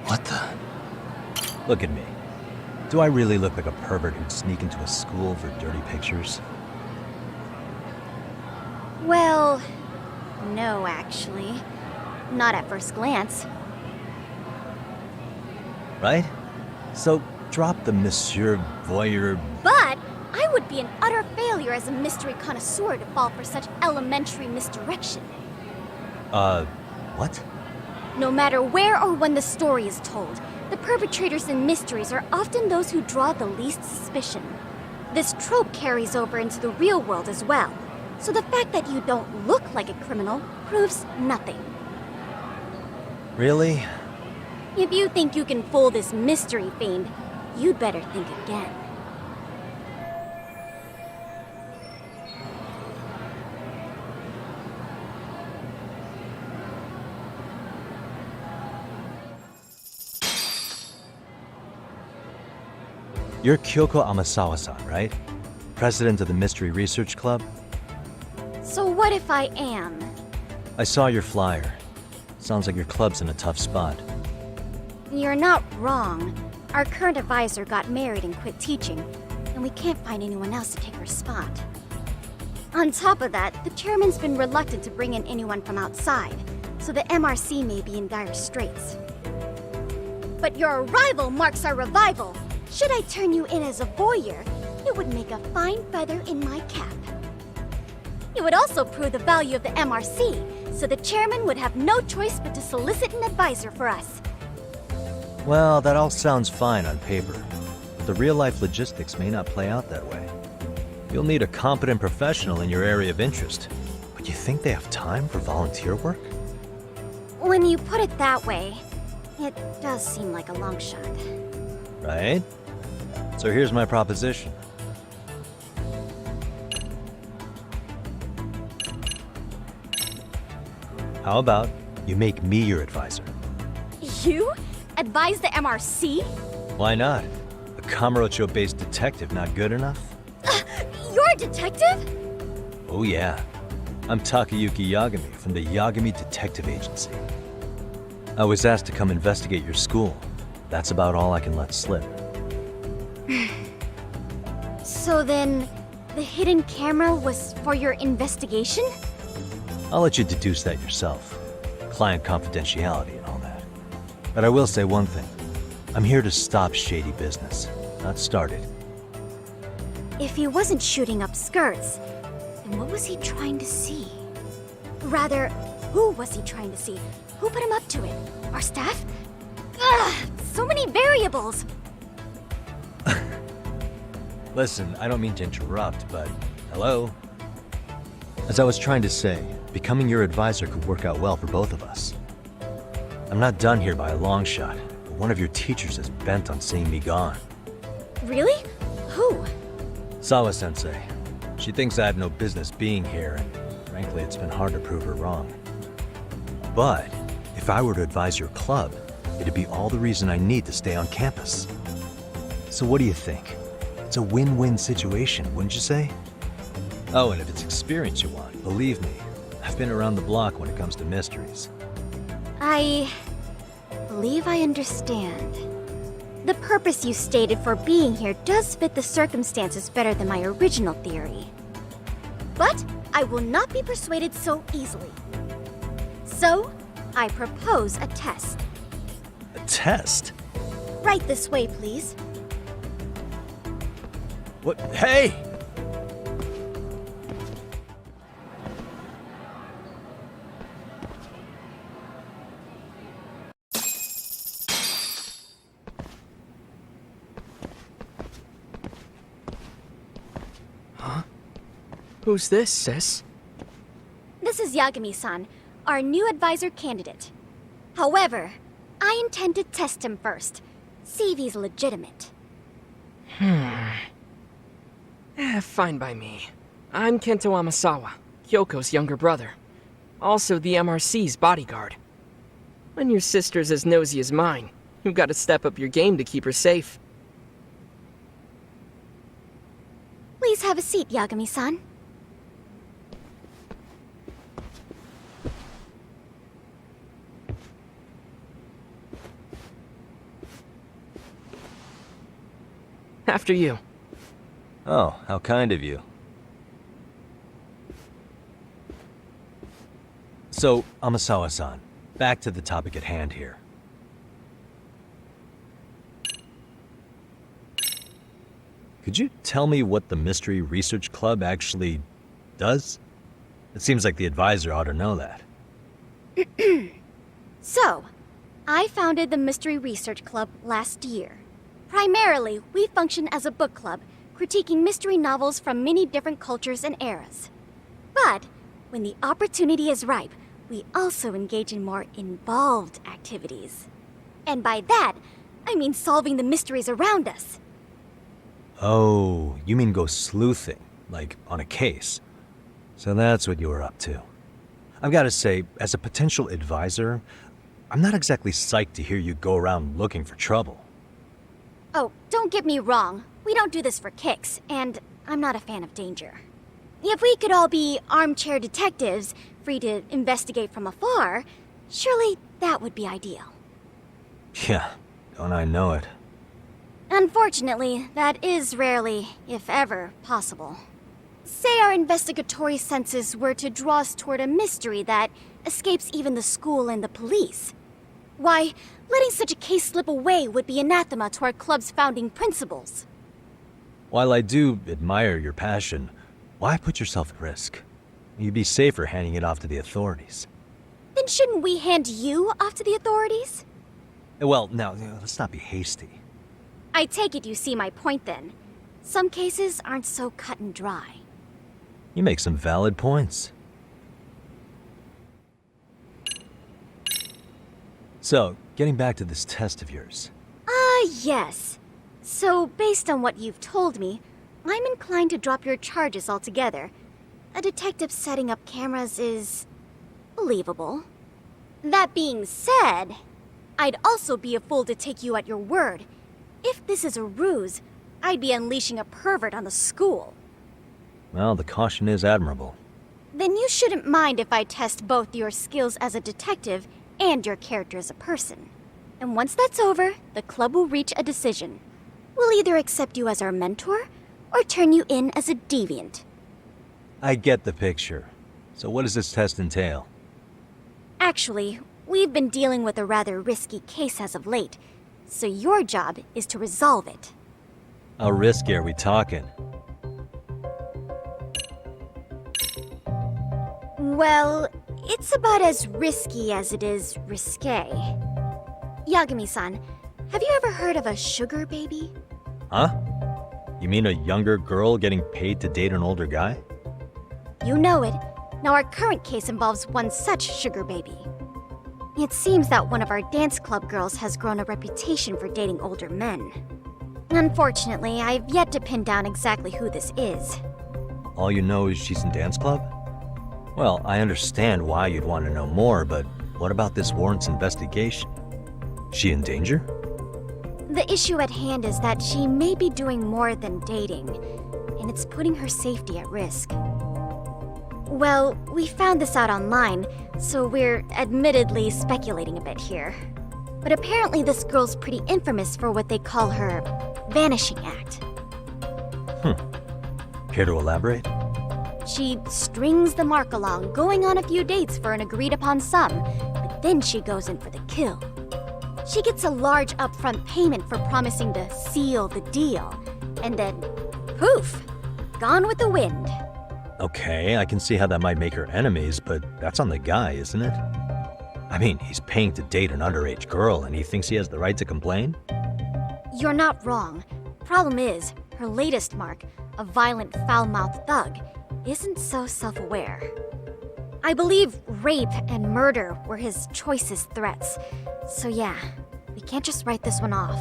What the? Look at me. Do I really look like a pervert who'd sneak into a school for dirty pictures? Well, no, actually. Not at first glance. Right? So, drop the Monsieur Voyeur. But I would be an utter failure as a mystery connoisseur to fall for such elementary misdirection. What? No matter where or when the story is told, the perpetrators in mysteries are often those who draw the least suspicion. This trope carries over into the real world as well, so the fact that you don't look like a criminal proves nothing. Really? If you think you can fool this mystery fiend, you'd better think again. You're Kyoko Amasawa-san, right? President of the Mystery Research Club? So what if I am? I saw your flyer. Sounds like your club's in a tough spot. You're not wrong. Our current advisor got married and quit teaching, and we can't find anyone else to take her spot. On top of that, the chairman's been reluctant to bring in anyone from outside, so the MRC may be in dire straits. But your arrival marks our revival. Should I turn you in as a voyeur, it would make a fine feather in my cap. It would also prove the value of the MRC, so the chairman would have no choice but to solicit an advisor for us. Well, that all sounds fine on paper. But the real-life logistics may not play out that way. You'll need a competent professional in your area of interest. But you think they have time for volunteer work? When you put it that way, it does seem like a long shot. Right? So here's my proposition. How about you make me your advisor? You? Advise the MRC? Why not? A Kamurocho-based detective not good enough? You're a detective? Oh yeah. I'm Takayuki Yagami from the Yagami Detective Agency. I was asked to come investigate your school. That's about all I can let slip. So then, the hidden camera was for your investigation? I'll let you deduce that yourself. Client confidentiality and all that. But I will say one thing. I'm here to stop shady business, not start it. If he wasn't shooting up skirts, then what was he trying to see? Rather, who was he trying to see? Who put him up to it? Our staff? Ugh, so many variables! Listen, I don't mean to interrupt, but hello? As I was trying to say, becoming your advisor could work out well for both of us. I'm not done here by a long shot, but one of your teachers is bent on seeing me gone. Really? Who? Sawa-sensei. She thinks I have no business being here, and frankly, it's been hard to prove her wrong. But if I were to advise your club, it'd be all the reason I need to stay on campus. So what do you think? It's a win-win situation, wouldn't you say? Oh, and if it's experience you want, believe me, I've been around the block when it comes to mysteries. I believe I understand. The purpose you stated for being here does fit the circumstances better than my original theory. But I will not be persuaded so easily. So, I propose a test. A test? Right this way, please. What? Hey! Huh? Who's this, sis? This is Yagami-san, our new advisor candidate. However, I intend to test him first. See if he's legitimate. Fine by me. I'm Kento Amasawa, Kyoko's younger brother. Also the MRC's bodyguard. When your sister's as nosy as mine, you've got to step up your game to keep her safe. Please have a seat, Yagami-san. After you. Oh, how kind of you. So, Amasawa-san, back to the topic at hand here. Could you tell me what the Mystery Research Club actually does? It seems like the advisor ought to know that. So, I founded the Mystery Research Club last year. Primarily, we function as a book club, critiquing mystery novels from many different cultures and eras. But, when the opportunity is ripe, we also engage in more involved activities. And by that, I mean solving the mysteries around us. Oh, you mean go sleuthing, like on a case. So that's what you were up to. I've got to say, as a potential advisor, I'm not exactly psyched to hear you go around looking for trouble. Oh, don't get me wrong. We don't do this for kicks, and I'm not a fan of danger. If we could all be armchair detectives, free to investigate from afar, Surely that would be ideal. Yeah, don't I know it. Unfortunately, that is rarely, if ever, possible. Say our investigatory senses were to draw us toward a mystery that escapes even the school and the police. Why, letting such a case slip away would be anathema to our club's founding principles. While I do admire your passion, why put yourself at risk? You'd be safer handing it off to the authorities. Then shouldn't we hand you off to the authorities? Well, now, let's not be hasty. I take it you see my point then. Some cases aren't so cut and dry. You make some valid points. So, getting back to this test of yours. Yes. So, based on what you've told me, I'm inclined to drop your charges altogether. A detective setting up cameras is believable. That being said, I'd also be a fool to take you at your word. If this is a ruse, I'd be unleashing a pervert on the school. Well, the caution is admirable. Then you shouldn't mind if I test both your skills as a detective and your character as a person. And once that's over, the club will reach a decision. We'll either accept you as our mentor, or turn you in as a deviant. I get the picture. So what does this test entail? Actually, we've been dealing with a rather risky case as of late, so your job is to resolve it. How risky are we talking? Well, it's about as risky as it is risque. Yagami-san, have you ever heard of a sugar baby? Huh? You mean a younger girl getting paid to date an older guy? You know it. Now our current case involves one such sugar baby. It seems that one of our dance club girls has grown a reputation for dating older men. Unfortunately, I've yet to pin down exactly who this is. All you know is she's in dance club? Well, I understand why you'd want to know more, but what about this warrants investigation? She in danger? The issue at hand is that she may be doing more than dating, and it's putting her safety at risk. Well, we found this out online, so we're admittedly speculating a bit here. But apparently this girl's pretty infamous for what they call her vanishing act. Care to elaborate? She strings the mark along, going on a few dates for an agreed-upon sum, but then she goes in for the kill. She gets a large upfront payment for promising to seal the deal, and then, poof, gone with the wind. Okay, I can see how that might make her enemies, but that's on the guy, isn't it? I mean, he's paying to date an underage girl, and he thinks he has the right to complain? You're not wrong. Problem is, her latest mark, a violent, foul-mouthed thug, isn't so self-aware. I believe rape and murder were his choicest threats. So yeah, we can't just write this one off.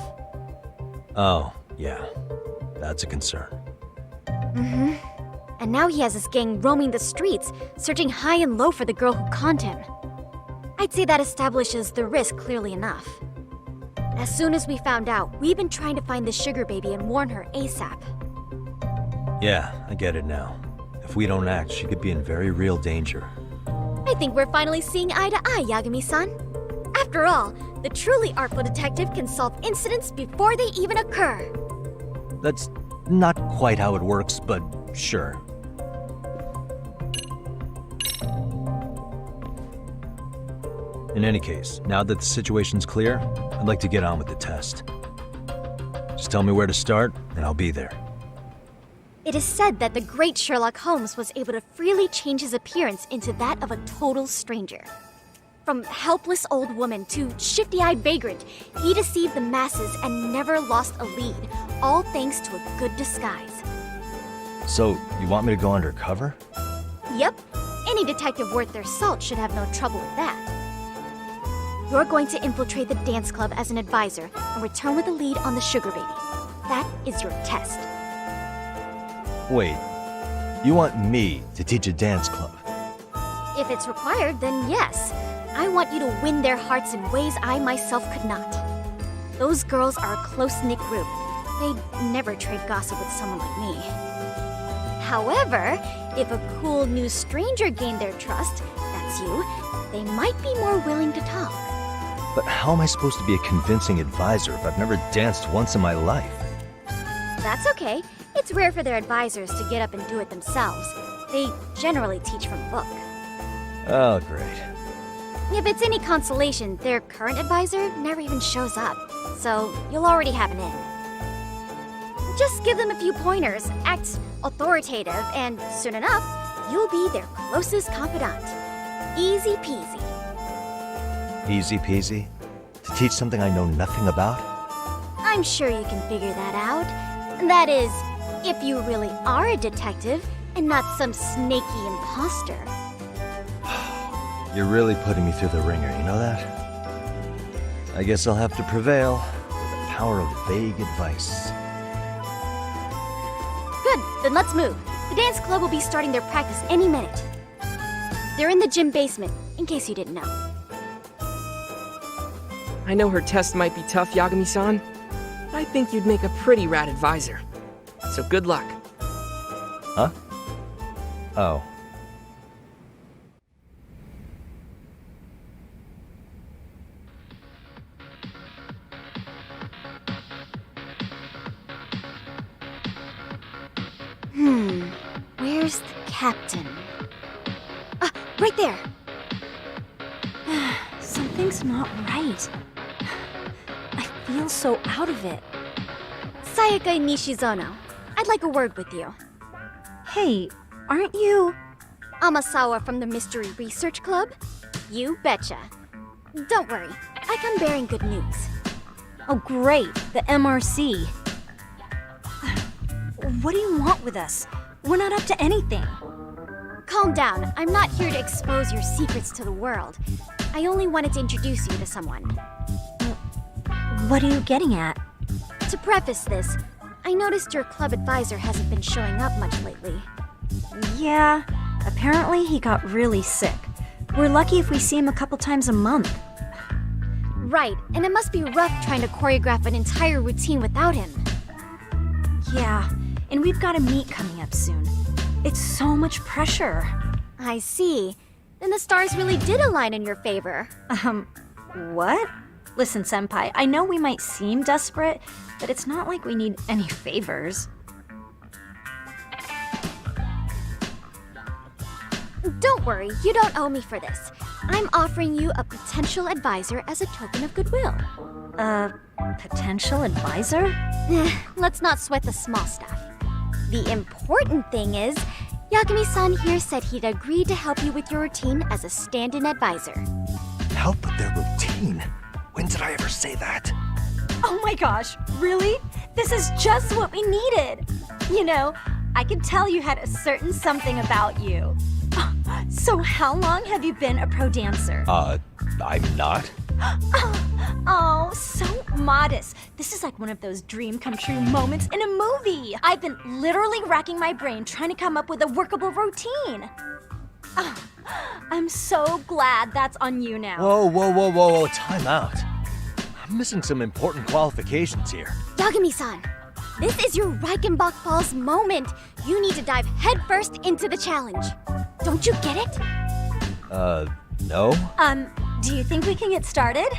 Oh, yeah. That's a concern. Mm-hmm. And now he has his gang roaming the streets, searching high and low for the girl who conned him. I'd say that establishes the risk clearly enough. As soon as we found out, we've been trying to find the sugar baby and warn her ASAP. Yeah, I get it now. If we don't act, she could be in very real danger. I think we're finally seeing eye to eye, Yagami-san. After all, the truly artful detective can solve incidents before they even occur. That's not quite how it works, but sure. In any case, now that the situation's clear, I'd like to get on with the test. Just tell me where to start, and I'll be there. It is said that the great Sherlock Holmes was able to freely change his appearance into that of a total stranger. From helpless old woman to shifty-eyed vagrant, he deceived the masses and never lost a lead, all thanks to a good disguise. So, you want me to go undercover? Yep, any detective worth their salt should have no trouble with that. You're going to infiltrate the dance club as an advisor and return with a lead on the sugar baby. That is your test. Wait, you want me to teach a dance club? If it's required, then yes. I want you to win their hearts in ways I myself could not. Those girls are a close-knit group. They'd never trade gossip with someone like me. However, if a cool new stranger gained their trust, that's you, they might be more willing to talk. But how am I supposed to be a convincing advisor if I've never danced once in my life? That's okay. It's rare for their advisors to get up and do it themselves. They generally teach from a book. Oh, great. If it's any consolation, their current advisor never even shows up, so you'll already have an in. Just give them a few pointers, act authoritative, and soon enough, you'll be their closest confidant. Easy peasy. Easy peasy? To teach something I know nothing about? I'm sure you can figure that out. That is, if you really are a detective and not some snaky imposter. You're really putting me through the ringer, you know that? I guess I'll have to prevail with the power of vague advice. Good, then let's move. The dance club will be starting their practice any minute. They're in the gym basement, in case you didn't know. I know her test might be tough, Yagami-san, but I think you'd make a pretty rad advisor. So good luck. Huh? Oh. Where's the captain? Right there! Something's not right. I feel so out of it. Sayaka Nishizono, I'd like a word with you. Hey, aren't you... Amasawa from the Mystery Research Club? You betcha. Don't worry, I come bearing good news. Oh great, the MRC. What do you want with us? We're not up to anything. Calm down, I'm not here to expose your secrets to the world. I only wanted to introduce you to someone. What are you getting at? To preface this, I noticed your club advisor hasn't been showing up much lately. Yeah, apparently he got really sick. We're lucky if we see him a couple times a month. Right, and it must be rough trying to choreograph an entire routine without him. Yeah, and we've got a meet coming up soon. It's so much pressure. I see. Then the stars really did align in your favor. What? Listen, Senpai, I know we might seem desperate, but it's not like we need any favors. Don't worry, you don't owe me for this. I'm offering you a potential advisor as a token of goodwill. Potential advisor? Let's not sweat the small stuff. The important thing is, Yagami-san here said he'd agreed to help you with your routine as a stand-in advisor. Help with their routine? When did I ever say that? Oh my gosh, really? This is just what we needed. You know, I could tell you had a certain something about you. So how long have you been a pro dancer? I'm not. Oh, so modest. This is like one of those dream come true moments in a movie. I've been literally racking my brain trying to come up with a workable routine. I'm so glad that's on you now. Whoa, time out. I'm missing some important qualifications here. Yagami-san, this is your Reichenbach Falls moment. You need to dive headfirst into the challenge. Don't you get it? No? Do you think we can get started?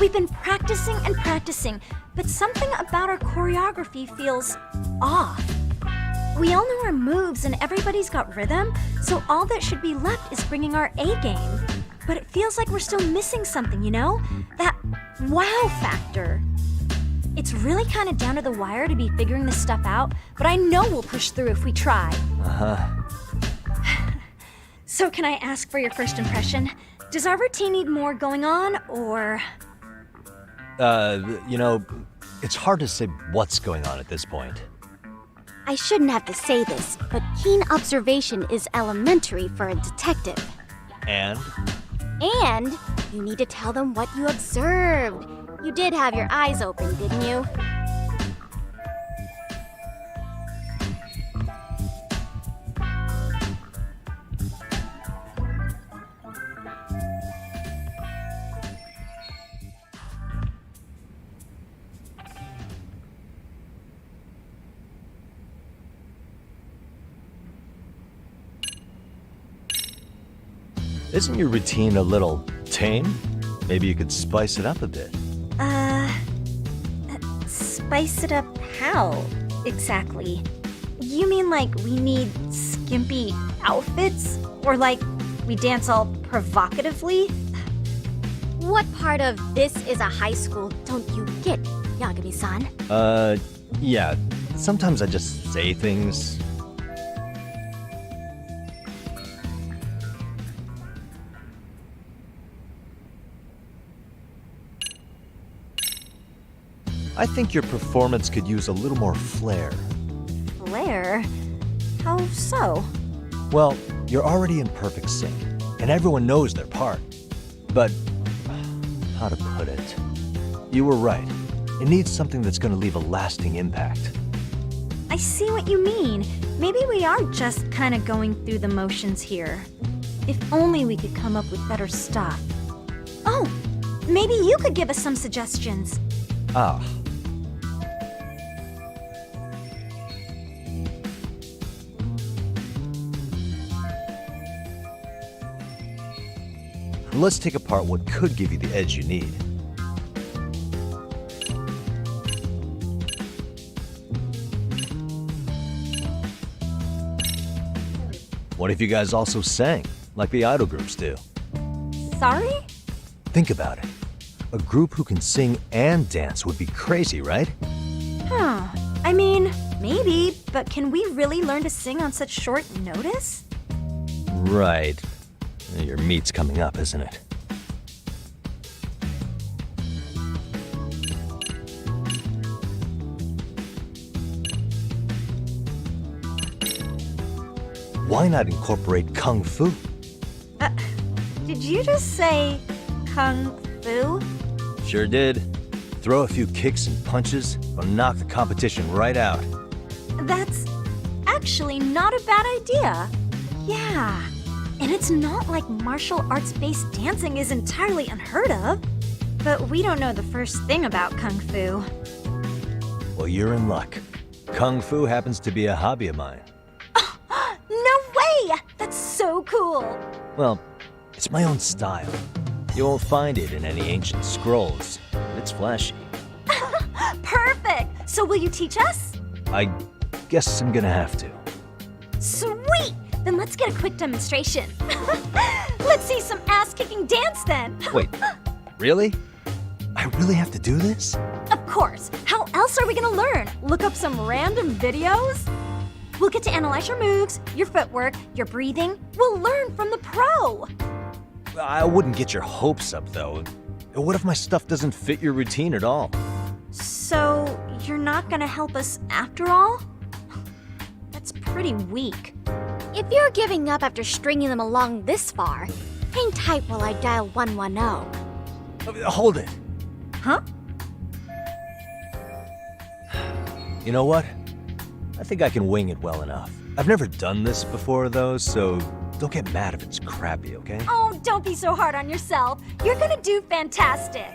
We've been practicing and practicing, but something about our choreography feels off. We all know our moves and everybody's got rhythm, so all that should be left is bringing our A game. But it feels like we're still missing something, you know? That wow factor. It's really kind of down to the wire to be figuring this stuff out, but I know we'll push through if we try. So can I ask for your first impression? Does our routine need more going on, or...? You know, it's hard to say what's going on at this point. I shouldn't have to say this, but keen observation is elementary for a detective. And? And you need to tell them what you observed. You did have your eyes open, didn't you? Isn't your routine a little tame? Maybe you could spice it up a bit. Spice it up how, exactly? You mean like we need skimpy outfits? Or like we dance all provocatively? What part of this is a high school don't you get, Yagami-san? Yeah. Sometimes I just say things. I think your performance could use a little more flair. Flair? How so? Well, you're already in perfect sync, and everyone knows their part. But, how to put it? You were right. It needs something that's gonna leave a lasting impact. I see what you mean. Maybe we are just kind of going through the motions here. If only we could come up with better stuff. Oh, maybe you could give us some suggestions. Ah. Let's take apart what could give you the edge you need. What if you guys also sang, like the idol groups do? Sorry? Think about it. A group who can sing and dance would be crazy, right? Huh. I mean, maybe, but can we really learn to sing on such short notice? Right. Your meet's coming up, isn't it? Why not incorporate Kung Fu? Did you just say Kung Fu? Sure did. Throw a few kicks and punches, or knock the competition right out. That's actually not a bad idea. Yeah. And it's not like martial arts-based dancing is entirely unheard of. But we don't know the first thing about Kung Fu. Well, you're in luck. Kung Fu happens to be a hobby of mine. No way! That's so cool! Well, it's my own style. You won't find it in any ancient scrolls. It's flashy. Perfect! So will you teach us? I guess I'm gonna have to. Sweet! Then let's get a quick demonstration. Let's see some ass-kicking dance then! Wait, really? I really have to do this? Of course! How else are we gonna learn? Look up some random videos? We'll get to analyze your moves, your footwork, your breathing. We'll learn from the pro! I wouldn't get your hopes up, though. What if my stuff doesn't fit your routine at all? So, you're not gonna help us after all? That's pretty weak. If you're giving up after stringing them along this far, hang tight while I dial 110. Hold it. Huh? You know what? I think I can wing it well enough. I've never done this before, though, so don't get mad if it's crappy, okay? Oh, don't be so hard on yourself. You're gonna do fantastic.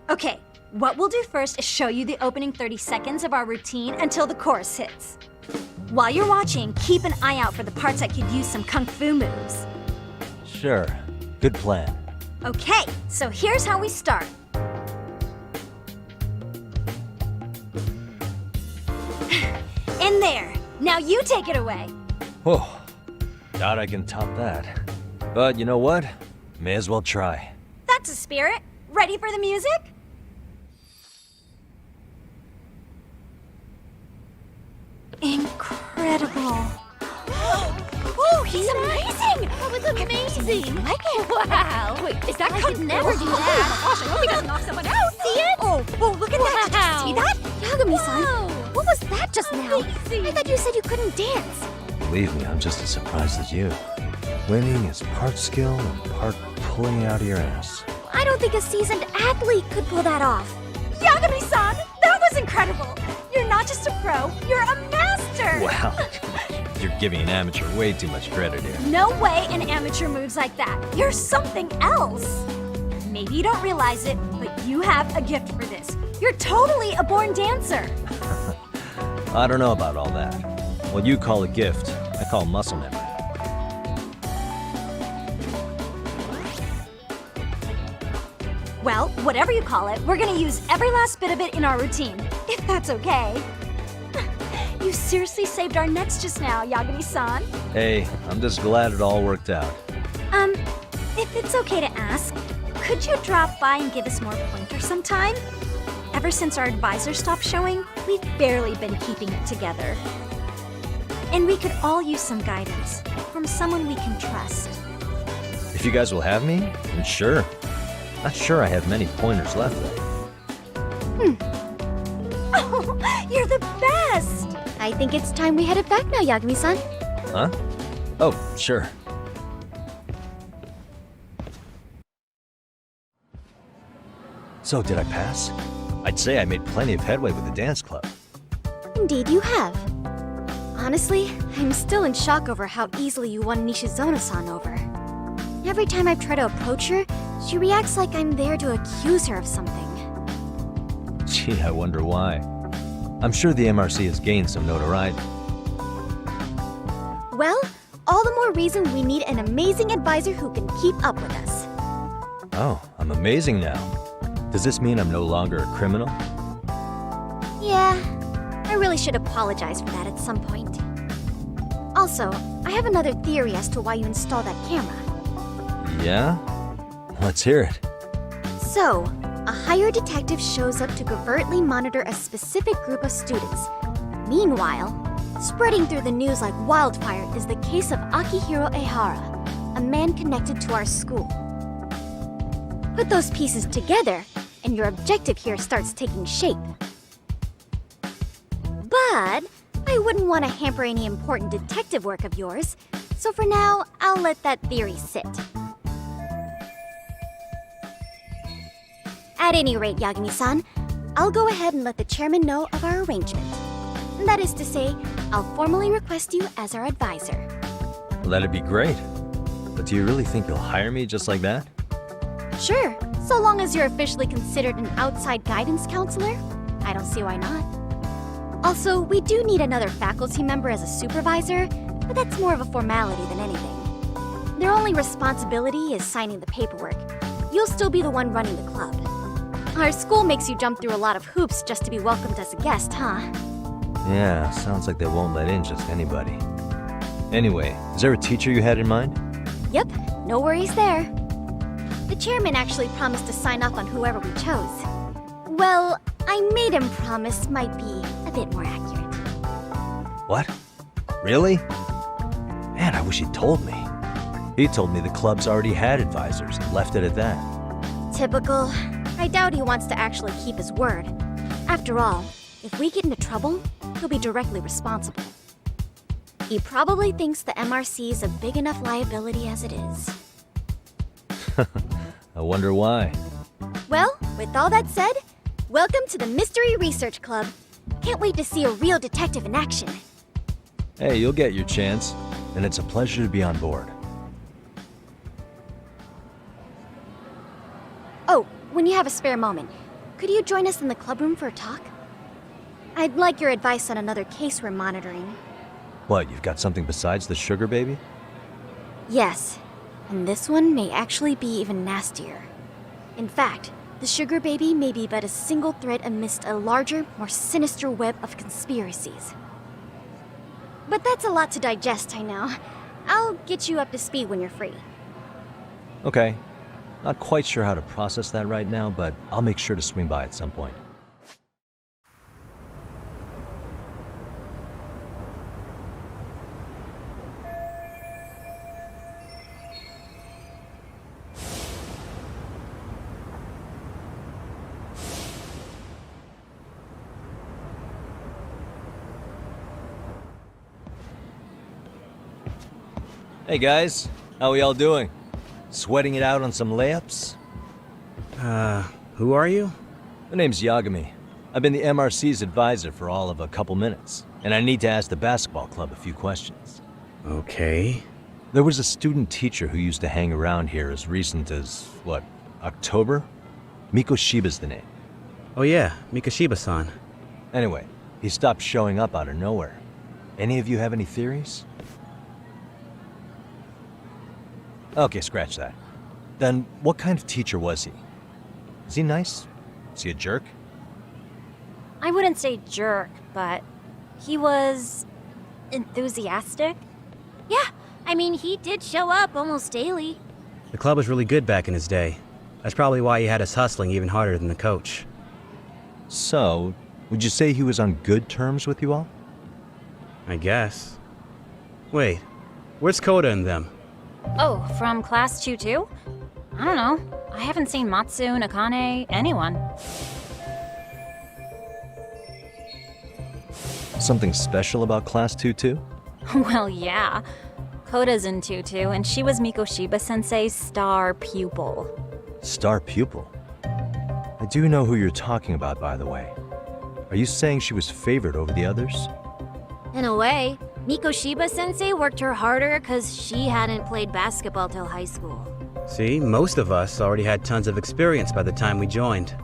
Okay, what we'll do first is show you the opening 30 seconds of our routine until the chorus hits. While you're watching, keep an eye out for the parts that could use some kung fu moves. Sure. Good plan. Okay, so here's how we start. In there. Now you take it away. Oh, doubt I can top that. But you know what? May as well try. That's a spirit. Ready for the music? Incredible. Oh, he's amazing! That was amazing! Like it? Wow! Wait, is that could never do that? Oh my gosh, I hope he doesn't knock someone out! See it? Oh, look at that! Did you see that? Yagami-san, what was that just now? I thought you said you couldn't dance. Believe me, I'm just as surprised as you. Winning is part skill and part pulling it out of your ass. I don't think a seasoned athlete could pull that off. Yagami-san, that was incredible! You're not just a pro, you're a master! Wow. You're giving an amateur way too much credit here. No way an amateur moves like that. You're something else. Maybe you don't realize it, but you have a gift for this. You're totally a born dancer. I don't know about all that. What you call a gift, I call muscle memory. Well, whatever you call it, we're gonna use every last bit of it in our routine, if that's okay. You seriously saved our necks just now, Yagami-san. Hey, I'm just glad it all worked out. If it's okay to ask, could you drop by and give us more pointers sometime? Ever since our advisor stopped showing, we've barely been keeping it together. And we could all use some guidance from someone we can trust. If you guys will have me, then sure. Not sure I have many pointers left, though. Oh, you're the best! I think it's time we headed back now, Yagami-san. Huh? Oh, sure. So, did I pass? I'd say I made plenty of headway with the dance club. Indeed you have. Honestly, I'm still in shock over how easily you won Nishizona-san over. Every time I try to approach her, she reacts like I'm there to accuse her of something. Gee, I wonder why. I'm sure the MRC has gained some notoriety. Well, all the more reason we need an amazing advisor who can keep up with us. Oh, I'm amazing now. Does this mean I'm no longer a criminal? Yeah, I really should apologize for that at some point. Also, I have another theory as to why you installed that camera. Yeah? Let's hear it. So, a hired detective shows up to covertly monitor a specific group of students. Meanwhile, spreading through the news like wildfire is the case of Akihiro Ehara, a man connected to our school. Put those pieces together, and your objective here starts taking shape. But I wouldn't want to hamper any important detective work of yours, so for now, I'll let that theory sit. At any rate, Yagami-san, I'll go ahead and let the chairman know of our arrangement. That is to say, I'll formally request you as our advisor. That'd be great. But do you really think you'll hire me just like that? Sure, so long as you're officially considered an outside guidance counselor. I don't see why not. Also, we do need another faculty member as a supervisor, but that's more of a formality than anything. Their only responsibility is signing the paperwork. You'll still be the one running the club. Our school makes you jump through a lot of hoops just to be welcomed as a guest, huh? Yeah, sounds like they won't let in just anybody. Anyway, is there a teacher you had in mind? Yep, no worries there. The chairman actually promised to sign off on whoever we chose. Well, I made him promise might be a bit more accurate. What? Really? Man, I wish he'd told me. He told me the club's already had advisors and left it at that. Typical. I doubt he wants to actually keep his word. After all, if we get into trouble, he'll be directly responsible. He probably thinks the MRC is a big enough liability as it is. I wonder why. Well, with all that said, welcome to the Mystery Research Club. Can't wait to see a real detective in action. Hey, you'll get your chance, and it's a pleasure to be on board. Oh, when you have a spare moment, could you join us in the club room for a talk? I'd like your advice on another case we're monitoring. What, you've got something besides the sugar baby? Yes, and this one may actually be even nastier. In fact, the sugar baby may be but a single thread amidst a larger, more sinister web of conspiracies. But that's a lot to digest, I know. I'll get you up to speed when you're free. Okay. Not quite sure how to process that right now, but I'll make sure to swing by at some point. Hey guys, how we all doing? Sweating it out on some layups? Who are you? My name's Yagami. I've been the MRC's advisor for all of a couple minutes, and I need to ask the basketball club a few questions. Okay. There was a student teacher who used to hang around here as recent as, what, October? Mikoshiba's the name. Oh yeah, Mikoshiba-san. Anyway, He stopped showing up out of nowhere. Any of you have any theories? Okay, scratch that. Then, what kind of teacher was he? Is he nice? Is he a jerk? I wouldn't say jerk, but he was enthusiastic. Yeah, I mean, he did show up almost daily. The club was really good back in his day. That's probably why he had us hustling even harder than the coach. So, would you say he was on good terms with you all? I guess. Wait, where's Koda and them? Oh, from class 2-2? I don't know. I haven't seen Matsu, Nakane, anyone. Something special about Class 2-2? Well, yeah. Koda's in 2-2, and she was Mikoshiba-sensei's star pupil. Star pupil? I do know who you're talking about, by the way. Are you saying she was favored over the others? In a way, Mikoshiba-sensei worked her harder because she hadn't played basketball till high school. See, most of us already had tons of experience by the time we joined.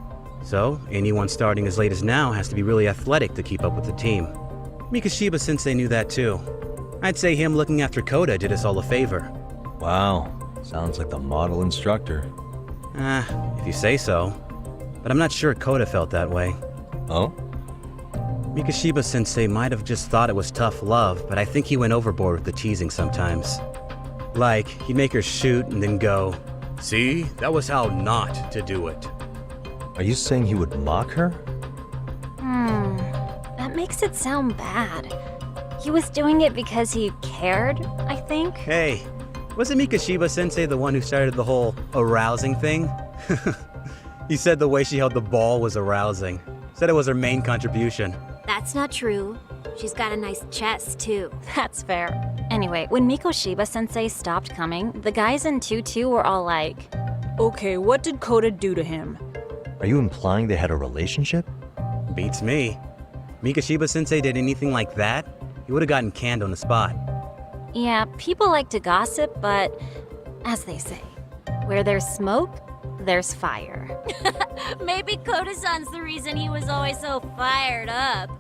So, anyone starting as late as now has to be really athletic to keep up with the team. Mikoshiba-sensei knew that too. I'd say him looking after Koda did us all a favor. Wow, sounds like the model instructor. If you say so. But I'm not sure Koda felt that way. Oh? Mikoshiba-sensei might have just thought it was tough love, but I think he went overboard with the teasing sometimes. Like, he'd make her shoot and then go, "See, that was how not to do it." Are you saying he would mock her? That makes it sound bad. He was doing it because he cared, I think. Hey, wasn't Mikoshiba-sensei the one who started the whole arousing thing? He said the way she held the ball was arousing. Said it was her main contribution. That's not true. She's got a nice chest, too. That's fair. Anyway, when Mikoshiba-sensei stopped coming, the guys in 2-2 were all like, "Okay, what did Koda do to him?" Are you implying they had a relationship? Beats me. Mikoshiba-sensei did anything like that, he would have gotten canned on the spot. yeah, people like to gossip, but as they say, where there's smoke, there's fire. Maybe Koda-san's the reason he was always so fired up.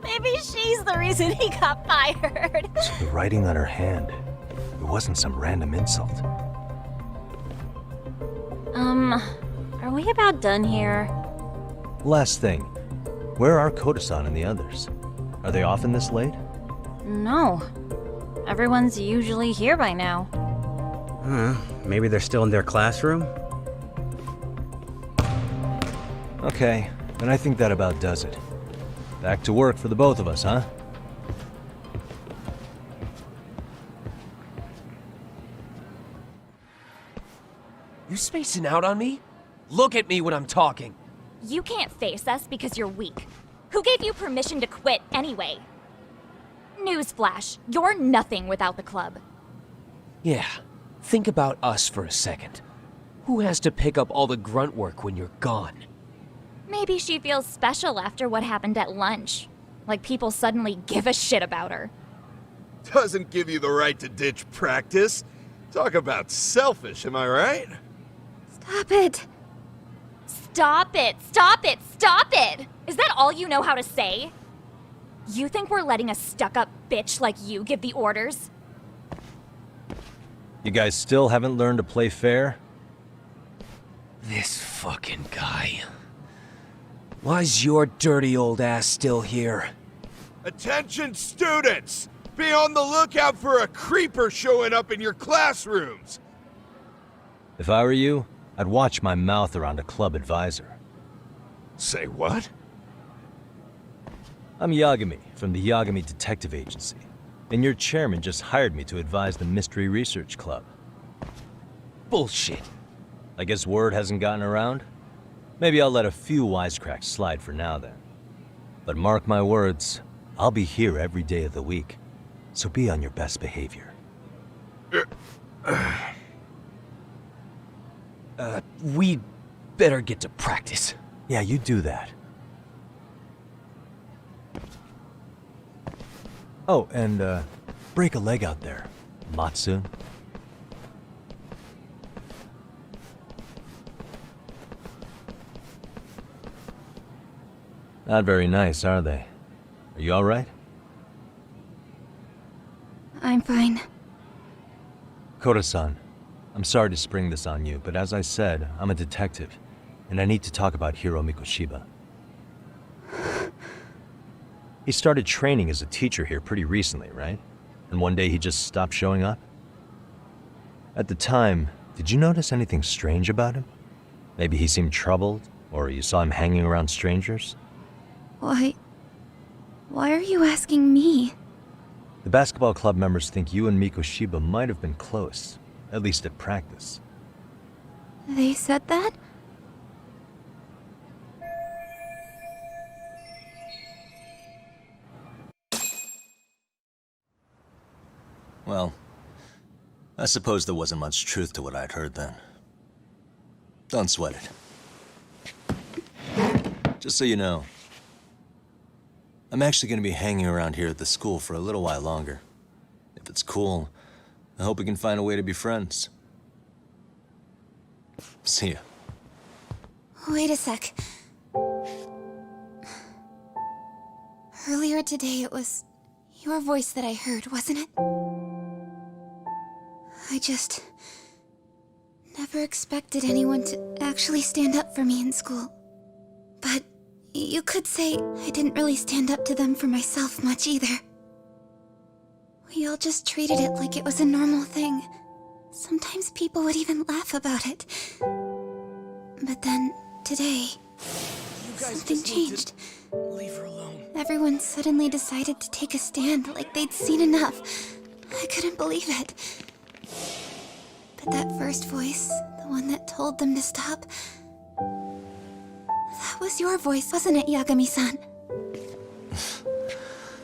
Maybe she's the reason he got fired. So the writing on her hand, it wasn't some random insult. Are we about done here? Last thing, where are Koda-san and the others? Are they often this late? No. Everyone's usually here by now. Maybe they're still in their classroom? Okay, then I think that about does it. Back to work for the both of us, huh? You spacing out on me? Look at me when I'm talking. You can't face us because you're weak. Who gave you permission to quit anyway? Newsflash, you're nothing without the club. Yeah, think about us for a second. Who has to pick up all the grunt work when you're gone? Maybe she feels special after what happened at lunch. Like people suddenly give a shit about her. Doesn't give you the right to ditch practice. Talk about selfish, am I right? Stop it. Stop it! Stop it! Stop it! Is that all you know how to say? You think we're letting a stuck-up bitch like you give the orders? You guys still haven't learned to play fair? This fucking guy. Why's your dirty old ass still here? Attention students! Be on the lookout for a creeper showing up in your classrooms! If I were you, I'd watch my mouth around a club advisor. Say what? I'm Yagami, from the Yagami Detective Agency, and your chairman just hired me to advise the Mystery Research Club. Bullshit. I guess word hasn't gotten around? Maybe I'll let a few wisecracks slide for now then. But mark my words, I'll be here every day of the week, so be on your best behavior. We better get to practice. Yeah, you do that. Oh, and, break a leg out there, Matsu. Not very nice, are they? Are you alright? I'm fine. Koda-san, I'm sorry to spring this on you, but as I said, I'm a detective, and I need to talk about Hiro Mikoshiba. He started training as a teacher here pretty recently, right? And one day he just stopped showing up? At the time, did you notice anything strange about him? Maybe he seemed troubled, or you saw him hanging around strangers? Why are you asking me? The basketball club members think you and Mikoshiba might have been close, at least at practice. They said that? Well, I suppose there wasn't much truth to what I'd heard then. Don't sweat it. Just so you know, I'm actually going to be hanging around here at the school for a little while longer. If it's cool, I hope we can find a way to be friends. See ya. Wait a sec. Earlier today, it was your voice that I heard, wasn't it? I just never expected anyone to actually stand up for me in school. But you could say I didn't really stand up to them for myself much either. We all just treated it like it was a normal thing. Sometimes people would even laugh about it. But then, today, something changed. Leave her alone. Everyone suddenly decided to take a stand like they'd seen enough. I couldn't believe it. But that first voice, the one that told them to stop, that was your voice, wasn't it, Yagami-san?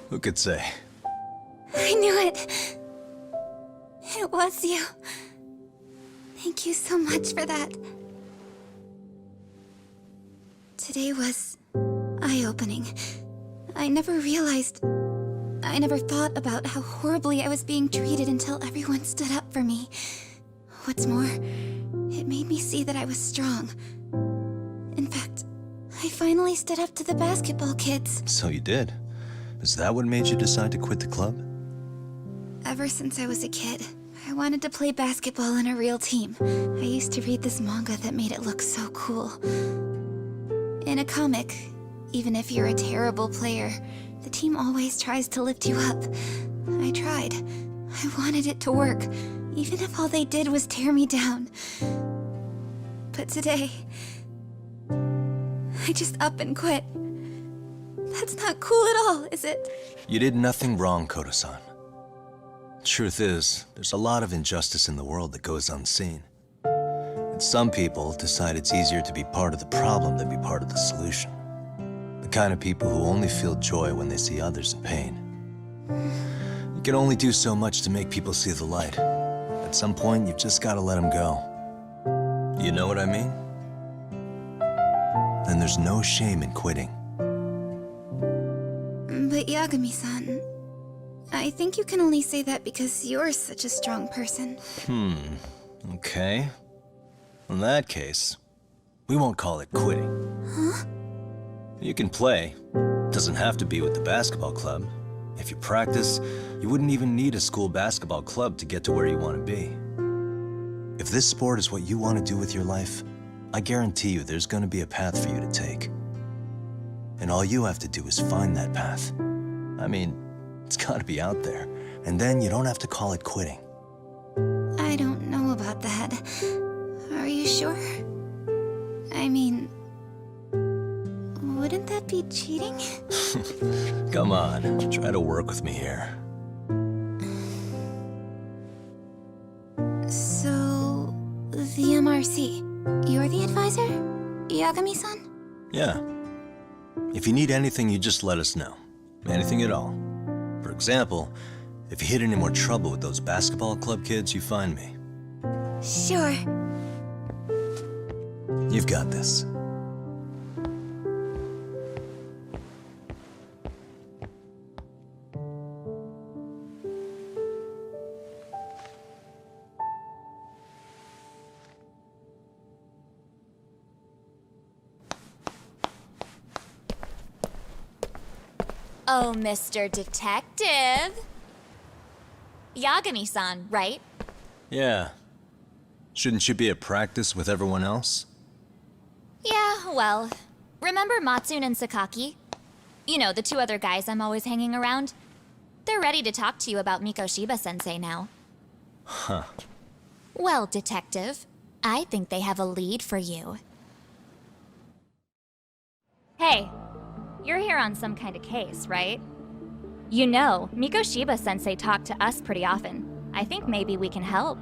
Who could say? I knew it. It was you. Thank you so much for that. Today was eye-opening. I never thought about how horribly I was being treated until everyone stood up for me. What's more, it made me see that I was strong. In fact, I finally stood up to the basketball kids. So you did? Is that what made you decide to quit the club? Ever since I was a kid, I wanted to play basketball on a real team. I used to read this manga that made it look so cool. In a comic, even if you're a terrible player, the team always tries to lift you up. I tried. I wanted it to work, even if all they did was tear me down. But today, I just up and quit. That's not cool at all, is it? You did nothing wrong, Koda-san. Truth is, there's a lot of injustice in the world that goes unseen. And some people decide it's easier to be part of the problem than be part of the solution. The kind of people who only feel joy when they see others in pain. You can only do so much to make people see the light. At some point, you've just got to let them go. You know what I mean? Then there's no shame in quitting. But Yagami-san, I think you can only say that because you're such a strong person. Okay. In that case, we won't call it quitting. Huh? You can play. Doesn't have to be with the basketball club. If you practice, you wouldn't even need a school basketball club to get to where you want to be. If this sport is what you want to do with your life, I guarantee you there's going to be a path for you to take. And all you have to do is find that path. I mean, it's got to be out there. And then you don't have to call it quitting. I don't know about that. Are you sure? I mean, wouldn't that be cheating? Come on, try to work with me here. So, the MRC, you're the advisor? Yagami-san? Yeah. If you need anything, you just let us know. Anything at all. For example, if you hit any more trouble with those basketball club kids, you find me. Sure. You've got this. Oh, Mr. Detective. Yagami-san, right? Yeah. Shouldn't you be at practice with everyone else? Yeah, well, remember Matsune and Sakaki? You know, the two other guys I'm always hanging around? They're ready to talk to you about Mikoshiba-sensei now. Huh. Well, Detective, I think they have a lead for you. Hey, you're here on some kind of case, right? You know, Mikoshiba-sensei talked to us pretty often. I think maybe we can help.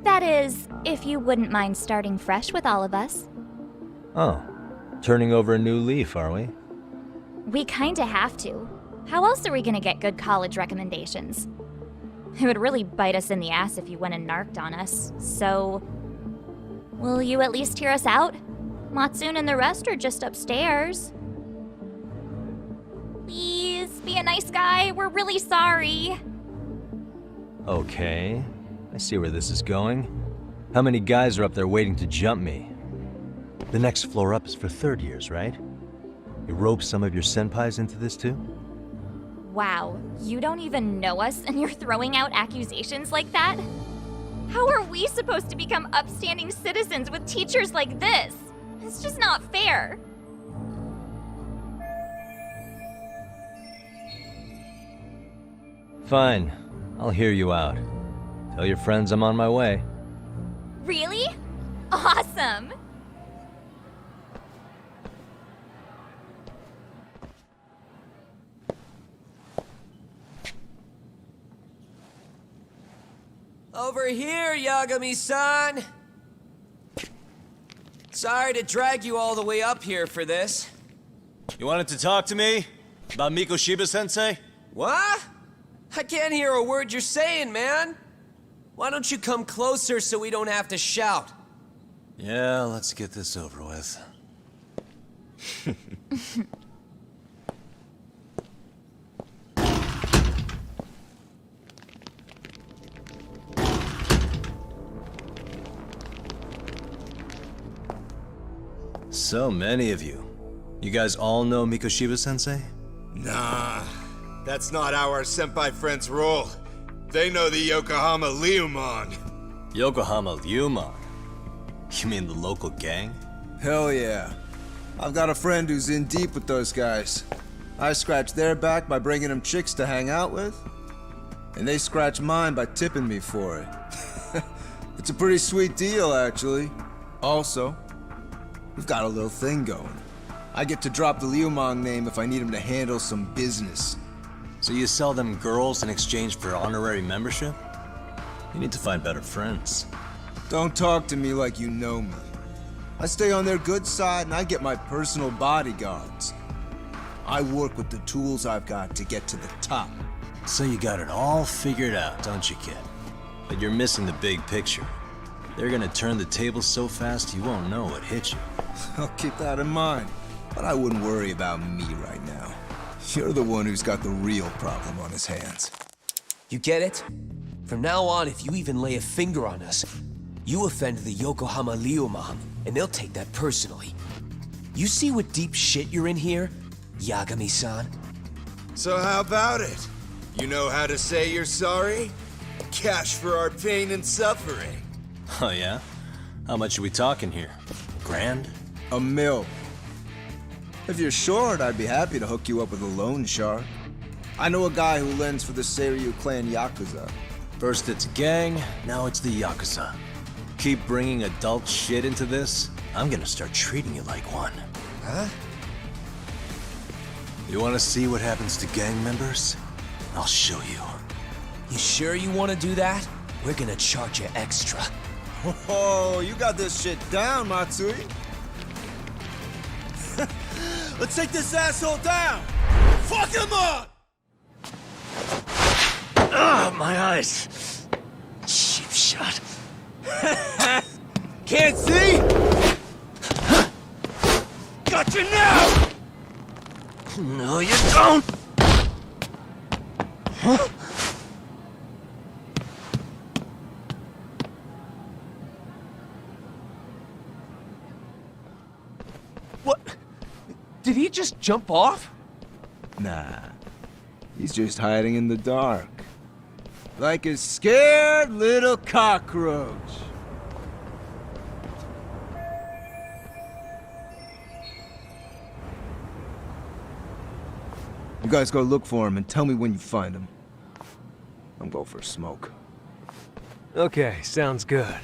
That is, if you wouldn't mind starting fresh with all of us. Oh. Turning over a new leaf, are we? We kinda have to. How else are we gonna get good college recommendations? It would really bite us in the ass if you went and narked on us, so... Will you at least hear us out? Matsune and the rest are just upstairs. Please, be a nice guy. We're really sorry. Okay. I see where this is going. How many guys are up there waiting to jump me? The next floor up is for third years, right? You rope some of your senpais into this too? Wow, you don't even know us and you're throwing out accusations like that? How are we supposed to become upstanding citizens with teachers like this? It's just not fair. Fine. I'll hear you out. Tell your friends I'm on my way. Really? Awesome! Over here, Yagami-san! Sorry to drag you all the way up here for this. You wanted to talk to me? About Mikoshiba-sensei? What? I can't hear a word you're saying, man. Why don't you come closer so we don't have to shout? Yeah, let's get this over with. So many of you. You guys all know Mikoshiba-sensei? Nah, that's not how our senpai friends roll. They know the Yokohama Liumon. Yokohama Liumon? You mean the local gang? Hell yeah. I've got a friend who's in deep with those guys. I scratch their back by bringing them chicks to hang out with, and they scratch mine by tipping me for it. It's a pretty sweet deal, actually. Also, we've got a little thing going. I get to drop the Liumon name if I need him to handle some business. So you sell them girls in exchange for honorary membership? You need to find better friends. Don't talk to me like you know me. I stay on their good side and I get my personal bodyguards. I work with the tools I've got to get to the top. So you got it all figured out, don't you, kid? But you're missing the big picture. They're gonna turn the tables so fast you won't know what hit you. I'll keep that in mind. But I wouldn't worry about me right now. You're the one who's got the real problem on his hands. You get it? From now on, if you even lay a finger on us, you offend the Yokohama Liumon, and they'll take that personally. You see what deep shit you're in here, Yagami-san? So how about it? You know how to say you're sorry? Cash for our pain and suffering. Oh yeah? How much are we talking here? $1,000? $1 million. If you're short, I'd be happy to hook you up with a loan shark. I know a guy who lends for the Seiryu clan Yakuza. First it's a gang, now it's the Yakuza. Keep bringing adult shit into this, I'm gonna start treating you like one. Huh? You wanna see what happens to gang members? I'll show you. You sure you want to do that? We're gonna charge you extra. Oh, you got this shit down, Matsui. Let's take this asshole down! Fuck him up! Ah, my eyes. Cheap shot. Can't see? Got you now! No, you don't! Huh? jump off? Nah. He's just hiding in the dark. Like a scared little cockroach. You guys go look for him and tell me when you find him. I'm going for a smoke. Okay, sounds good.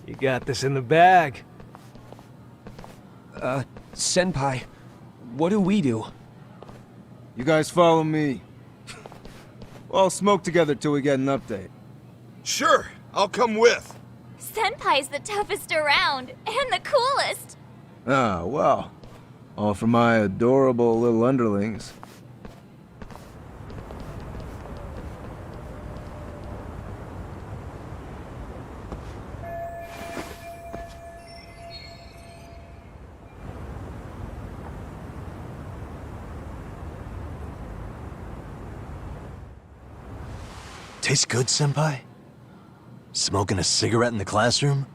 You got this in the bag. Senpai, what do we do? You guys follow me. We'll all smoke together till we get an update. Sure, I'll come with. Senpai's the toughest around, and the coolest. Ah, well. All for my adorable little underlings. Tastes good, Senpai? Smoking a cigarette in the classroom?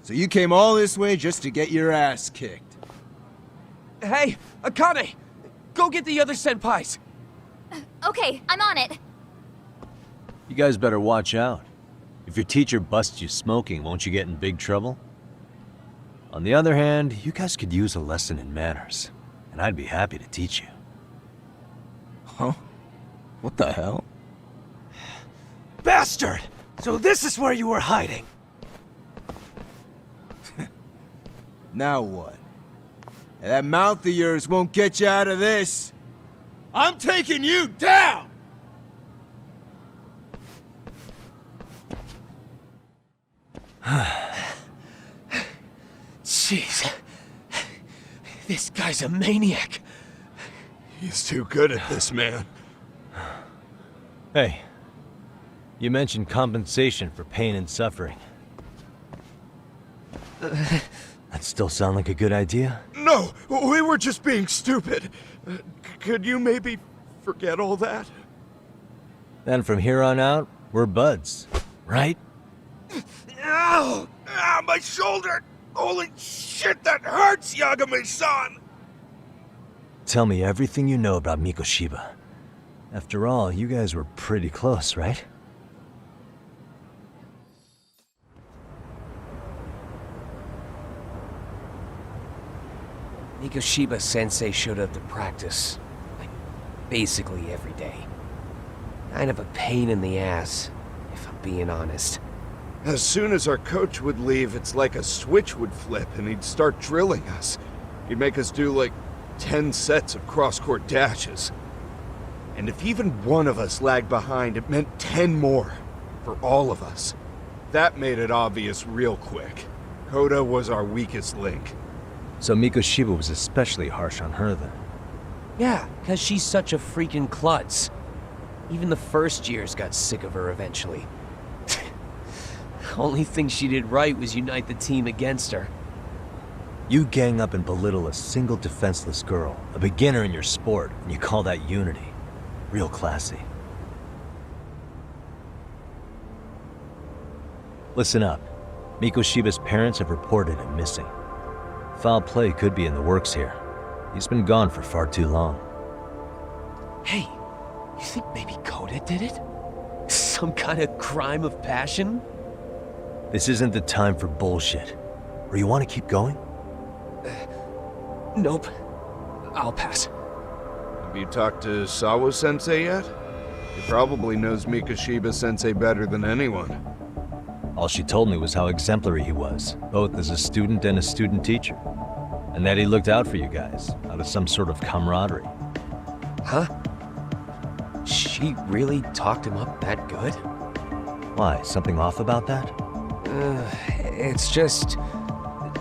So you came all this way just to get your ass kicked? Hey, Akane! Go get the other senpais! Okay, I'm on it. You guys better watch out. If your teacher busts you smoking, won't you get in big trouble? On the other hand, you guys could use a lesson in manners, and I'd be happy to teach you. Huh? What the hell? Bastard! So this is where you were hiding. Now what? That mouth of yours won't get you out of this. I'm taking you down! Jeez. This guy's a maniac. He's too good at this, man. Hey, you mentioned compensation for pain and suffering. That still sound like a good idea? No, we were just being stupid. Could you maybe forget all that? Then from here on out, we're buds, right? Ow! Ah, my shoulder! Holy shit, that hurts, Yagami-san! Tell me everything you know about Mikoshiba. After all, you guys were pretty close, right? Mikoshiba Sensei showed up to practice, like, basically every day. Kind of a pain in the ass, if I'm being honest. As soon as our coach would leave, it's like a switch would flip and he'd start drilling us. He'd make us do like 10 sets of cross-court dashes. And if even one of us lagged behind, it meant 10 more. For all of us. That made it obvious real quick. Koda was our weakest link. So Mikoshiba was especially harsh on her then? Yeah, because she's such a freaking klutz. Even the first years got sick of her eventually. Only thing she did right was unite the team against her. You gang up and belittle a single defenseless girl, a beginner in your sport, and you call that unity. Real classy. Listen up. Mikoshiba's parents have reported him missing. Foul play could be in the works here. He's been gone for far too long. Hey, you think maybe Koda did it? Some kind of crime of passion? This isn't the time for bullshit. Or you want to keep going? Nope. I'll pass. Have you talked to Sawa-sensei yet? He probably knows Mikoshiba-sensei better than anyone. All she told me was how exemplary he was, both as a student and a student teacher. And that he looked out for you guys, out of some sort of camaraderie. Huh? She really talked him up that good? Why, something off about that? It's just...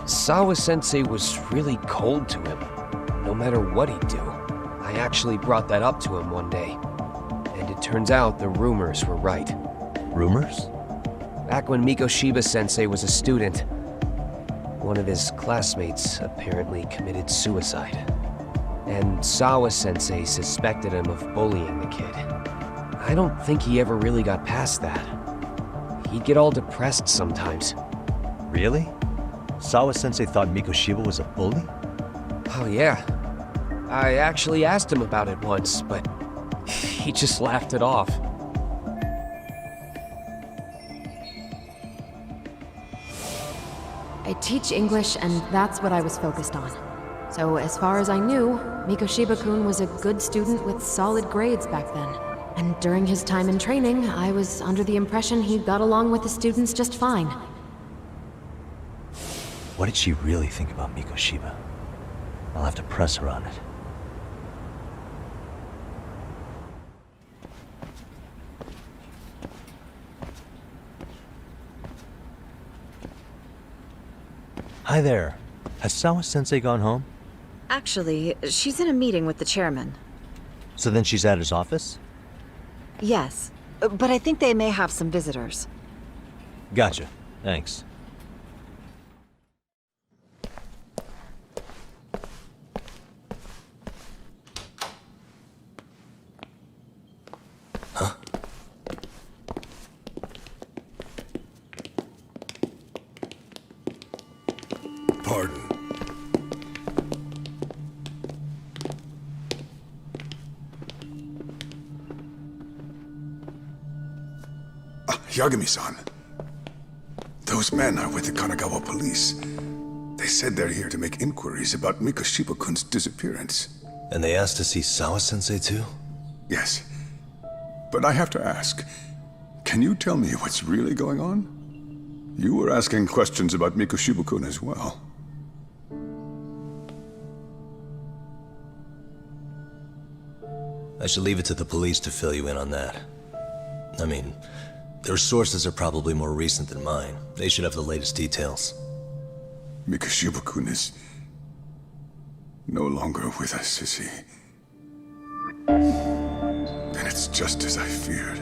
Sawa-sensei was really cold to him, no matter what he'd do. I actually brought that up to him one day. And it turns out the rumors were right. Rumors? Back when Mikoshiba-sensei was a student, one of his classmates apparently committed suicide. And Sawa-sensei suspected him of bullying the kid. I don't think he ever really got past that. he'd get all depressed sometimes. Really? Sawa-sensei thought Mikoshiba was a bully? Oh yeah. I actually asked him about it once, but he just laughed it off. I teach English, and that's what I was focused on. So as far as I knew, Mikoshiba-kun was a good student with solid grades back then. And during his time in training, I was under the impression he got along with the students just fine. What did she really think about Mikoshiba? I'll have to press her on it. Hi there. Has Sawa-sensei gone home? Actually, she's in a meeting with the chairman. So then she's at his office? Yes, but I think they may have some visitors. Gotcha. Thanks. Pardon. Yagami-san. Those men are with the Kanagawa police. They said they're here to make inquiries about Mikoshiba-kun's disappearance. And they asked to see Sawa-sensei too? Yes. But I have to ask, can you tell me what's really going on? You were asking questions about Mikoshiba-kun as well. I should leave it to the police to fill you in on that. I mean, their sources are probably more recent than mine. They should have the latest details. Mikoshiba-kun is no longer with us, is he? Then it's just as I feared.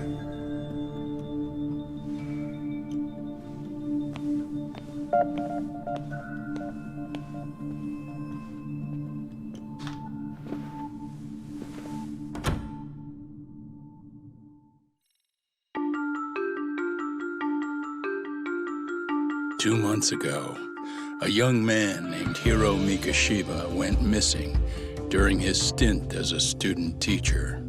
2 months ago, a young man named Hiro Mikoshiba went missing during his stint as a student teacher.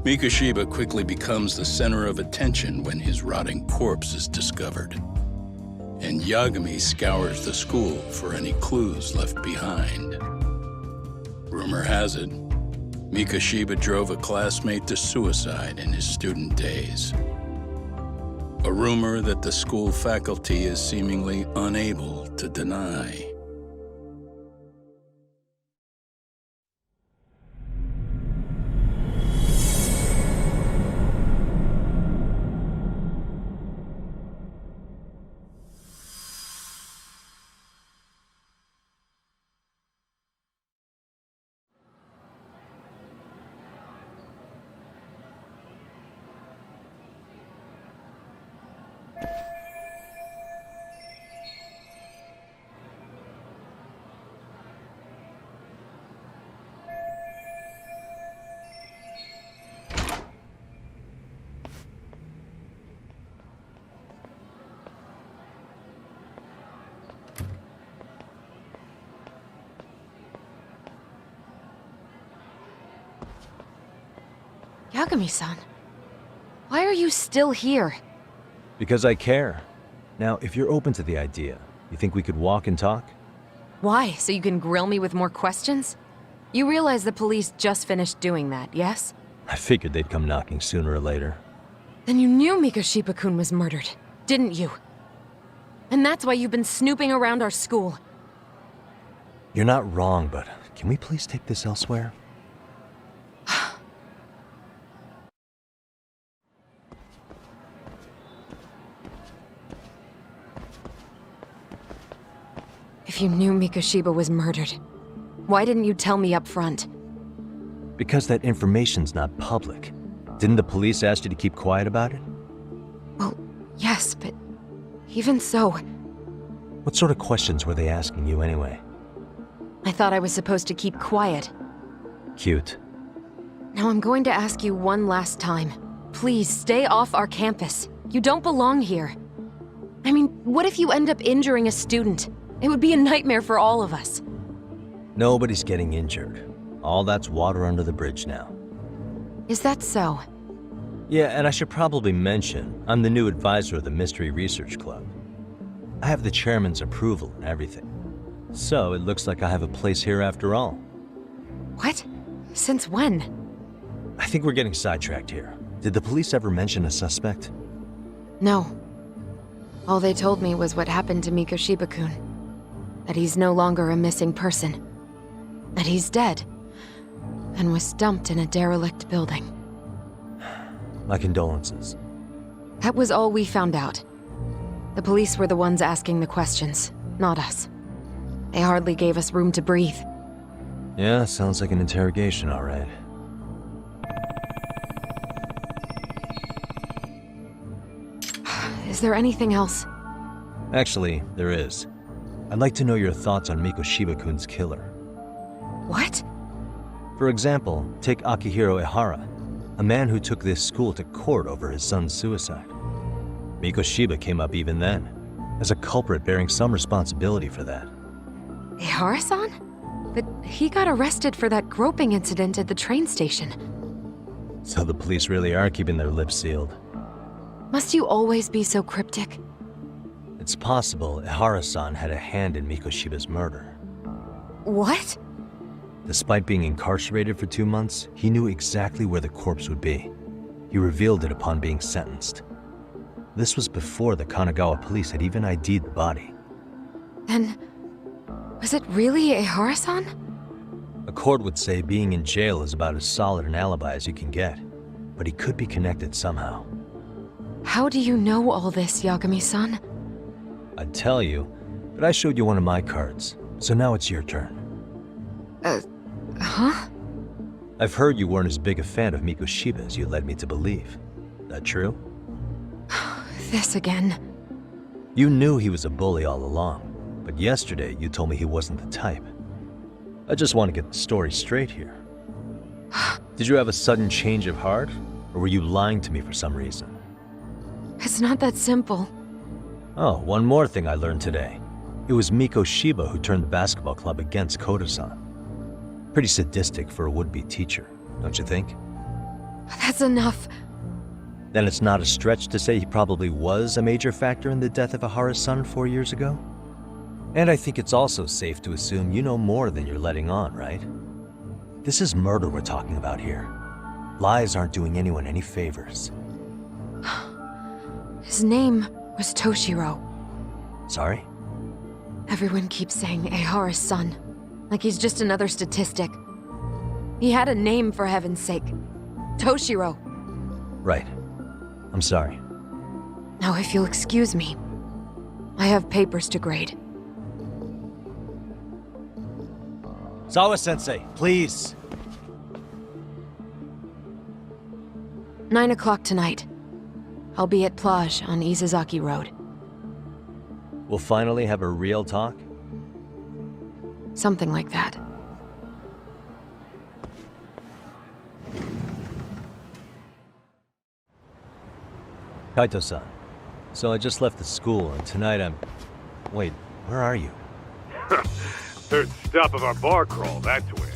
Mikoshiba quickly becomes the center of attention when his rotting corpse is discovered. And Yagami scours the school for any clues left behind. Rumor has it, Mikoshiba drove a classmate to suicide in his student days. A rumor that the school faculty is seemingly unable to deny. Yagami-san, why are you still here? Because I care. Now, if you're open to the idea, you think we could walk and talk? Why? So you can grill me with more questions? You realize the police just finished doing that, yes? I figured they'd come knocking sooner or later. Then you knew Mikoshiba-kun was murdered, didn't you? And that's why you've been snooping around our school. You're not wrong, but can we please take this elsewhere? If you knew Mikoshiba was murdered, why didn't you tell me up front? Because that information's not public. Didn't the police ask you to keep quiet about it? Well, yes, but even so... What sort of questions were they asking you anyway? I thought I was supposed to keep quiet. Cute. Now I'm going to ask you one last time. Please, stay off our campus. You don't belong here. I mean, what if you end up injuring a student? It would be a nightmare for all of us. Nobody's getting injured. All that's water under the bridge now. Is that so? Yeah, and I should probably mention, I'm the new advisor of the Mystery Research Club. I have the chairman's approval and everything. So it looks like I have a place here after all. What? Since when? I think we're getting sidetracked here. Did the police ever mention a suspect? No. All they told me was what happened to Mikoshiba-kun. That he's no longer a missing person. That he's dead. And was dumped in a derelict building. My condolences. That was all we found out. The police were the ones asking the questions, not us. They hardly gave us room to breathe. Yeah, sounds like an interrogation, all right. Is there anything else? Actually, there is. I'd like to know your thoughts on Mikoshiba-kun's killer. What? For example, take Akihiro Ehara, a man who took this school to court over his son's suicide. Mikoshiba came up even then, as a culprit bearing some responsibility for that. Ehara-san? But he got arrested for that groping incident at the train station. So the police really are keeping their lips sealed. Must you always be so cryptic? It's possible Ehara-san had a hand in Mikoshiba's murder. What? Despite being incarcerated for 2 months, he knew exactly where the corpse would be. He revealed it upon being sentenced. This was before the Kanagawa police had even ID'd the body. Then, was it really Ehara-san? A court would say being in jail is about as solid an alibi as you can get, but he could be connected somehow. How do you know all this, Yagami-san? I'd tell you, but I showed you one of my cards, so now it's your turn. Huh? I've heard you weren't as big a fan of Mikoshiba as you led me to believe. That true? This again. You knew he was a bully all along, but yesterday you told me he wasn't the type. I just want to get the story straight here. Did you have a sudden change of heart, or were you lying to me for some reason? It's not that simple. Oh, one more thing I learned today. It was Mikoshiba who turned the basketball club against Koda-san. Pretty sadistic for a would-be teacher, don't you think? That's enough. Then it's not a stretch to say he probably was a major factor in the death of Ehara's son 4 years ago? And I think it's also safe to assume you know more than you're letting on, right? This is murder we're talking about here. Lies aren't doing anyone any favors. His name was Toshiro. Sorry? Everyone keeps saying Ehara's son, like he's just another statistic. He had a name, for heaven's sake. Toshiro. Right. I'm sorry. Now, if you'll excuse me, I have papers to grade. Sawa-sensei, please! 9 o'clock tonight. I'll be at Plage on Izazaki Road. We'll finally have a real talk? Something like that. Kaito-san, so I just left the school, and tonight I'm... Wait, where are you? Third stop of our bar crawl, that's where.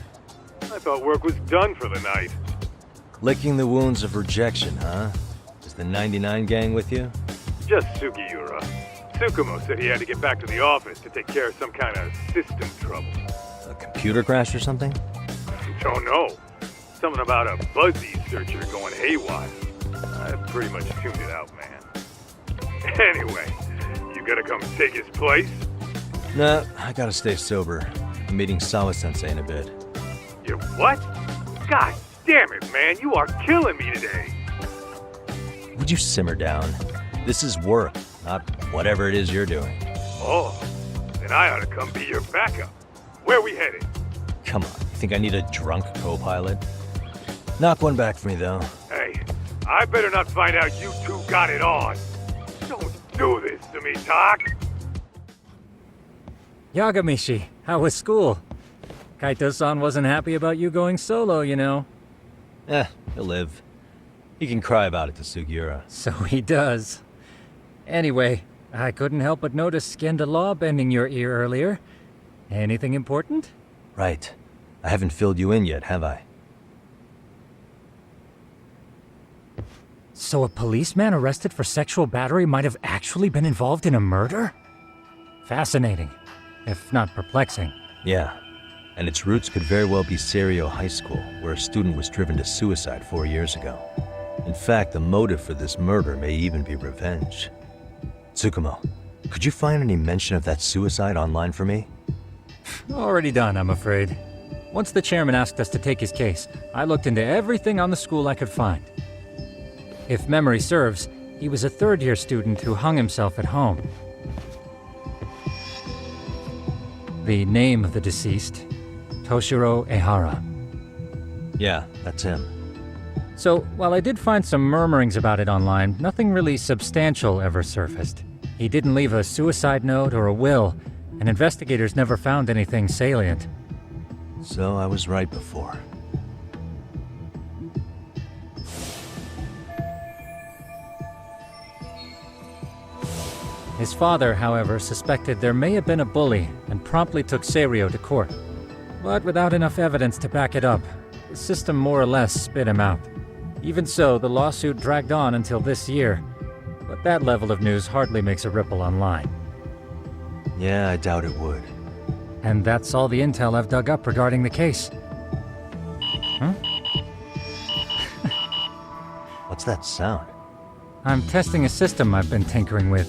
I thought work was done for the night. Licking the wounds of rejection, huh? Is the 99 gang with you? Just Sugiura. Tsukumo said he had to get back to the office to take care of some kind of system trouble. A computer crash or something? Don't know. Something about a Buzzy searcher going haywire. I pretty much tuned it out, man. Anyway, you gotta come take his place? Nah, I gotta stay sober. I'm meeting Sawa-sensei in a bit. You what? God damn it, man, you are killing me today. Would you simmer down? This is work, not whatever it is you're doing. Oh, then I ought to come be your backup. Where we headed? Come on, you think I need a drunk co-pilot? Knock one back for me, though. Hey, I better not find out you two got it on. Don't do this to me, Tak. Yagamishi, how was school? Kaito-san wasn't happy about you going solo, you know. He'll live. He can cry about it to Sugiura. So he does. Anyway, I couldn't help but notice Skenda Law bending your ear earlier. Anything important? Right. I haven't filled you in yet, have I? So a policeman arrested for sexual battery might have actually been involved in a murder? Fascinating, if not perplexing. Yeah. And its roots could very well be Serio High School, where a student was driven to suicide 4 years ago. In fact, the motive for this murder may even be revenge. Tsukumo, could you find any mention of that suicide online for me? Already done, I'm afraid. Once the chairman asked us to take his case, I looked into everything on the school I could find. If memory serves, he was a third-year student who hung himself at home. The name of the deceased, Toshiro Ehara. Yeah, that's him. So, while I did find some murmurings about it online, nothing really substantial ever surfaced. He didn't leave a suicide note or a will, and investigators never found anything salient. So I was right before. His father, however, suspected there may have been a bully and promptly took Serio to court. But without enough evidence to back it up, the system more or less spit him out. Even so, the lawsuit dragged on until this year, but that level of news hardly makes a ripple online. Yeah, I doubt it would. And that's all the intel I've dug up regarding the case. Huh? What's that sound? I'm testing a system I've been tinkering with.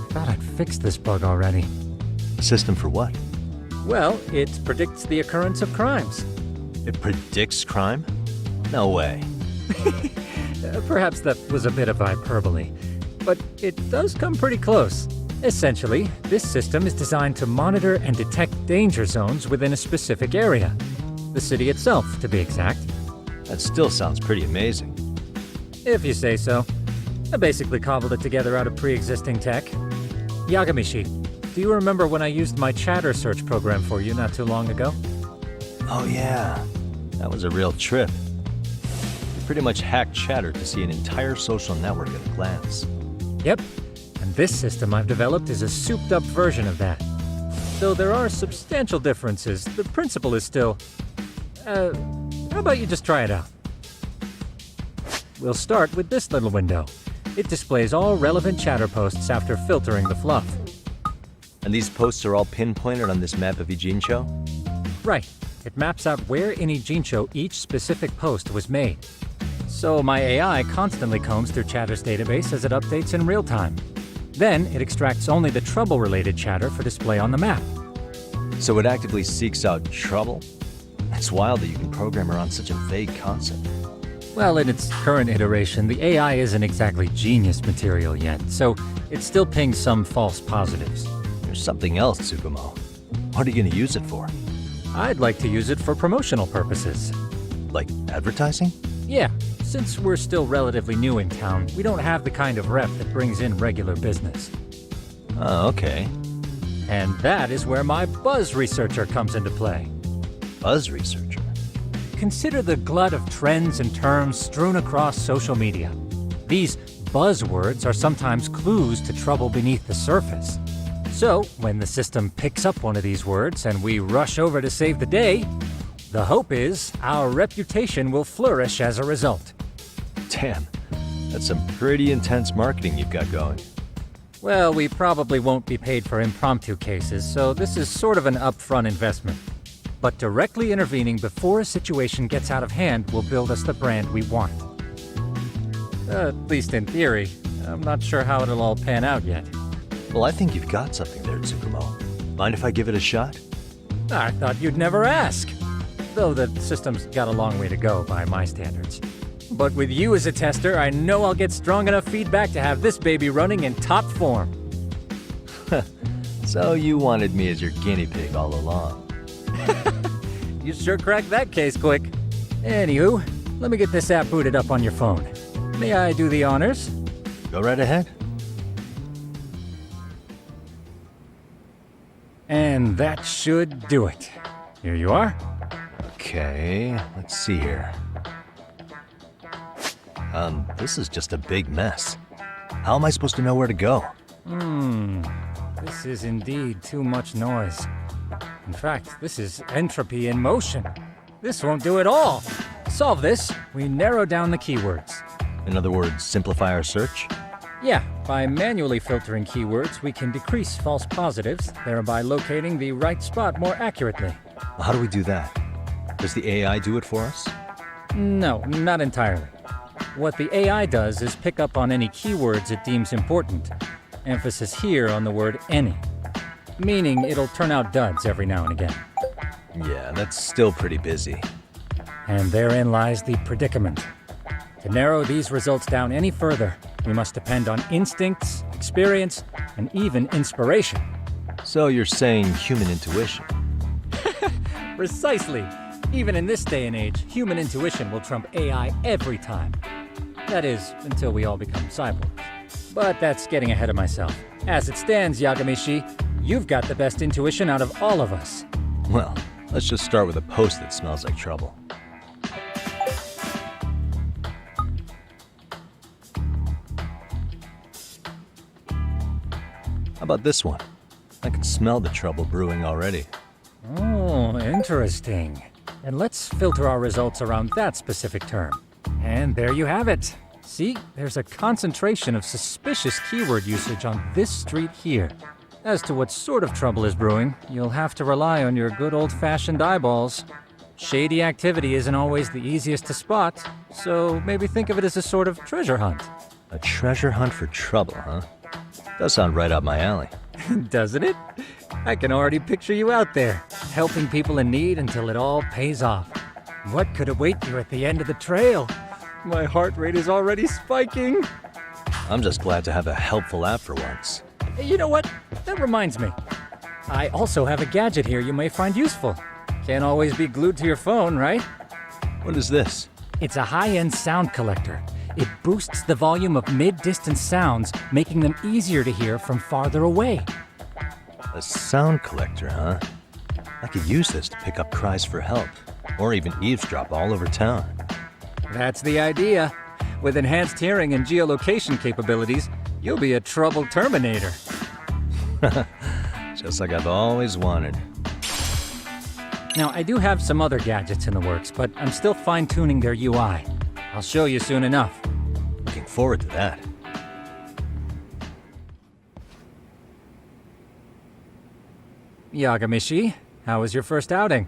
Thought I'd fixed this bug already. A system for what? Well, it predicts the occurrence of crimes. It predicts crime? No way. Perhaps that was a bit of hyperbole, but it does come pretty close. Essentially, this system is designed to monitor and detect danger zones within a specific area. The city itself, to be exact. That still sounds pretty amazing. If you say so. I basically cobbled it together out of pre-existing tech. Yagami, do you remember when I used my chatter search program for you not too long ago? Oh yeah, that was a real trip. You pretty much hacked Chatter to see an entire social network at a glance. Yep, and this system I've developed is a souped-up version of that. Though there are substantial differences, the principle is still... how about you just try it out? We'll start with this little window. It displays all relevant chatter posts after filtering the fluff. And these posts are all pinpointed on this map of Ijincho? Right. It maps out where in Ijincho each specific post was made. So my AI constantly combs through Chatter's database as it updates in real time. Then it extracts only the trouble-related chatter for display on the map. So it actively seeks out trouble? It's wild that you can program around such a vague concept. Well, in its current iteration, the AI isn't exactly genius material yet, so it still pings some false positives. There's something else, Tsukumo. What are you going to use it for? I'd like to use it for promotional purposes. Like advertising? Yeah, since we're still relatively new in town, we don't have the kind of rep that brings in regular business. Oh, okay. And that is where my buzz researcher comes into play. Buzz researcher? Consider the glut of trends and terms strewn across social media. These buzzwords are sometimes clues to trouble beneath the surface. So, when the system picks up one of these words and we rush over to save the day, the hope is our reputation will flourish as a result. Damn, that's some pretty intense marketing you've got going. Well, we probably won't be paid for impromptu cases, so this is sort of an upfront investment. But directly intervening before a situation gets out of hand will build us the brand we want. At least in theory. I'm not sure how it'll all pan out yet. Well, I think you've got something there, Tsukumo. Mind if I give it a shot? I thought you'd never ask. Though the system's got a long way to go by my standards. But with you as a tester, I know I'll get strong enough feedback to have this baby running in top form. So you wanted me as your guinea pig all along. You sure cracked that case quick. Anywho, let me get this app booted up on your phone. May I do the honors? Go right ahead. And that should do it. Here you are. Okay, let's see here. This is just a big mess. How am I supposed to know where to go? This is indeed too much noise. In fact, this is entropy in motion. This won't do it all. To solve this, we narrow down the keywords. In other words, simplify our search? Yeah, by manually filtering keywords, we can decrease false positives, thereby locating the right spot more accurately. How do we do that? Does the AI do it for us? No, not entirely. What the AI does is pick up on any keywords it deems important. Emphasis here on the word any. Meaning it'll turn out duds every now and again. Yeah, that's still pretty busy. And therein lies the predicament. To narrow these results down any further, we must depend on instincts, experience, and even inspiration. So you're saying human intuition? Precisely. Even in this day and age, human intuition will trump AI every time. That is, until we all become cyborgs. But that's getting ahead of myself. As it stands, Yagami-shi, you've got the best intuition out of all of us. Well, let's just start with a post that smells like trouble. How about this one? I can smell the trouble brewing already. Oh, interesting. And let's filter our results around that specific term. And there you have it. See, there's a concentration of suspicious keyword usage on this street here. As to what sort of trouble is brewing, you'll have to rely on your good old-fashioned eyeballs. Shady activity isn't always the easiest to spot, so maybe think of it as a sort of treasure hunt. A treasure hunt for trouble, huh? Does sound right up my alley. Doesn't it? I can already picture you out there, helping people in need until it all pays off. What could await you at the end of the trail? My heart rate is already spiking. I'm just glad to have a helpful app for once. You know what? That reminds me. I also have a gadget here you may find useful. Can't always be glued to your phone, right? What is this? It's a high-end sound collector. It boosts the volume of mid-distance sounds, making them easier to hear from farther away. A sound collector, huh? I could use this to pick up cries for help, or even eavesdrop all over town. That's the idea. With enhanced hearing and geolocation capabilities, you'll be a trouble terminator. Just like I've always wanted. Now, I do have some other gadgets in the works, but I'm still fine-tuning their UI. I'll show you soon enough. Looking forward to that. Yagami-shi, how was your first outing?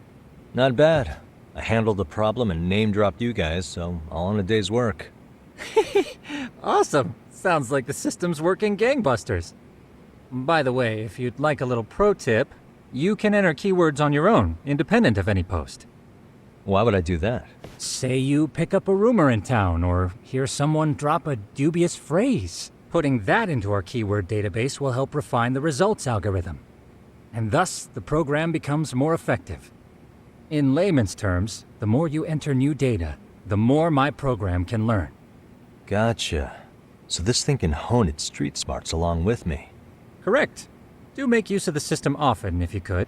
Not bad. I handled the problem and name-dropped you guys, so all in a day's work. Awesome. Sounds like the system's working gangbusters. By the way, if you'd like a little pro tip, you can enter keywords on your own, independent of any post. Why would I do that? Say you pick up a rumor in town, or hear someone drop a dubious phrase. Putting that into our keyword database will help refine the results algorithm. And thus, the program becomes more effective. In layman's terms, the more you enter new data, the more my program can learn. Gotcha. So this thing can hone its street smarts along with me. Correct. Do make use of the system often, if you could.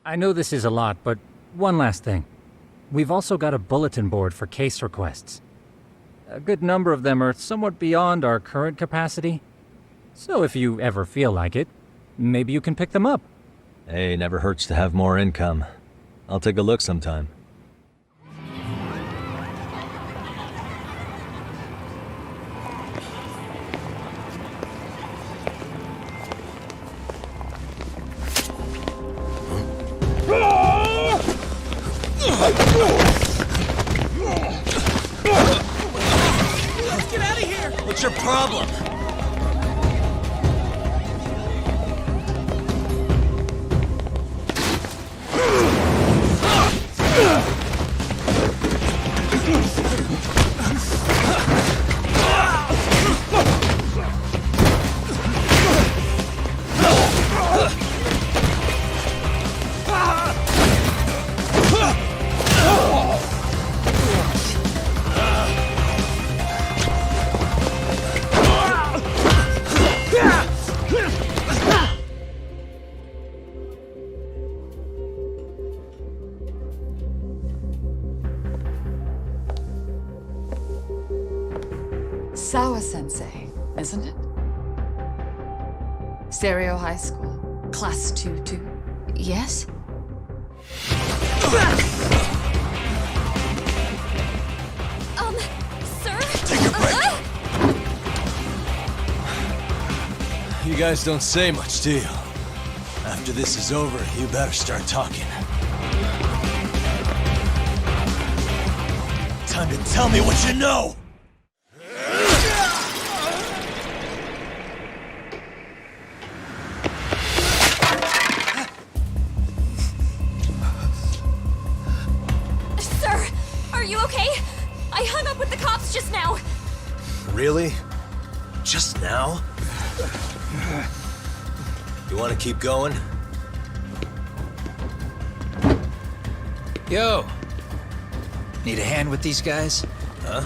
I know this is a lot, but one last thing. We've also got a bulletin board for case requests. A good number of them are somewhat beyond our current capacity. So if you ever feel like it, maybe you can pick them up. Hey, never hurts to have more income. I'll take a look sometime. Let's get out of here! What's your problem? wasn't it? Stereo High School, Class 2-2. Yes? Sir? Take a break. You guys don't say much, do you? After this is over, you better start talking. Time to tell me what you know! Sir, are you okay? I hung up with the cops just now. Really? Just now? You want to keep going? Yo! Need a hand with these guys? Huh?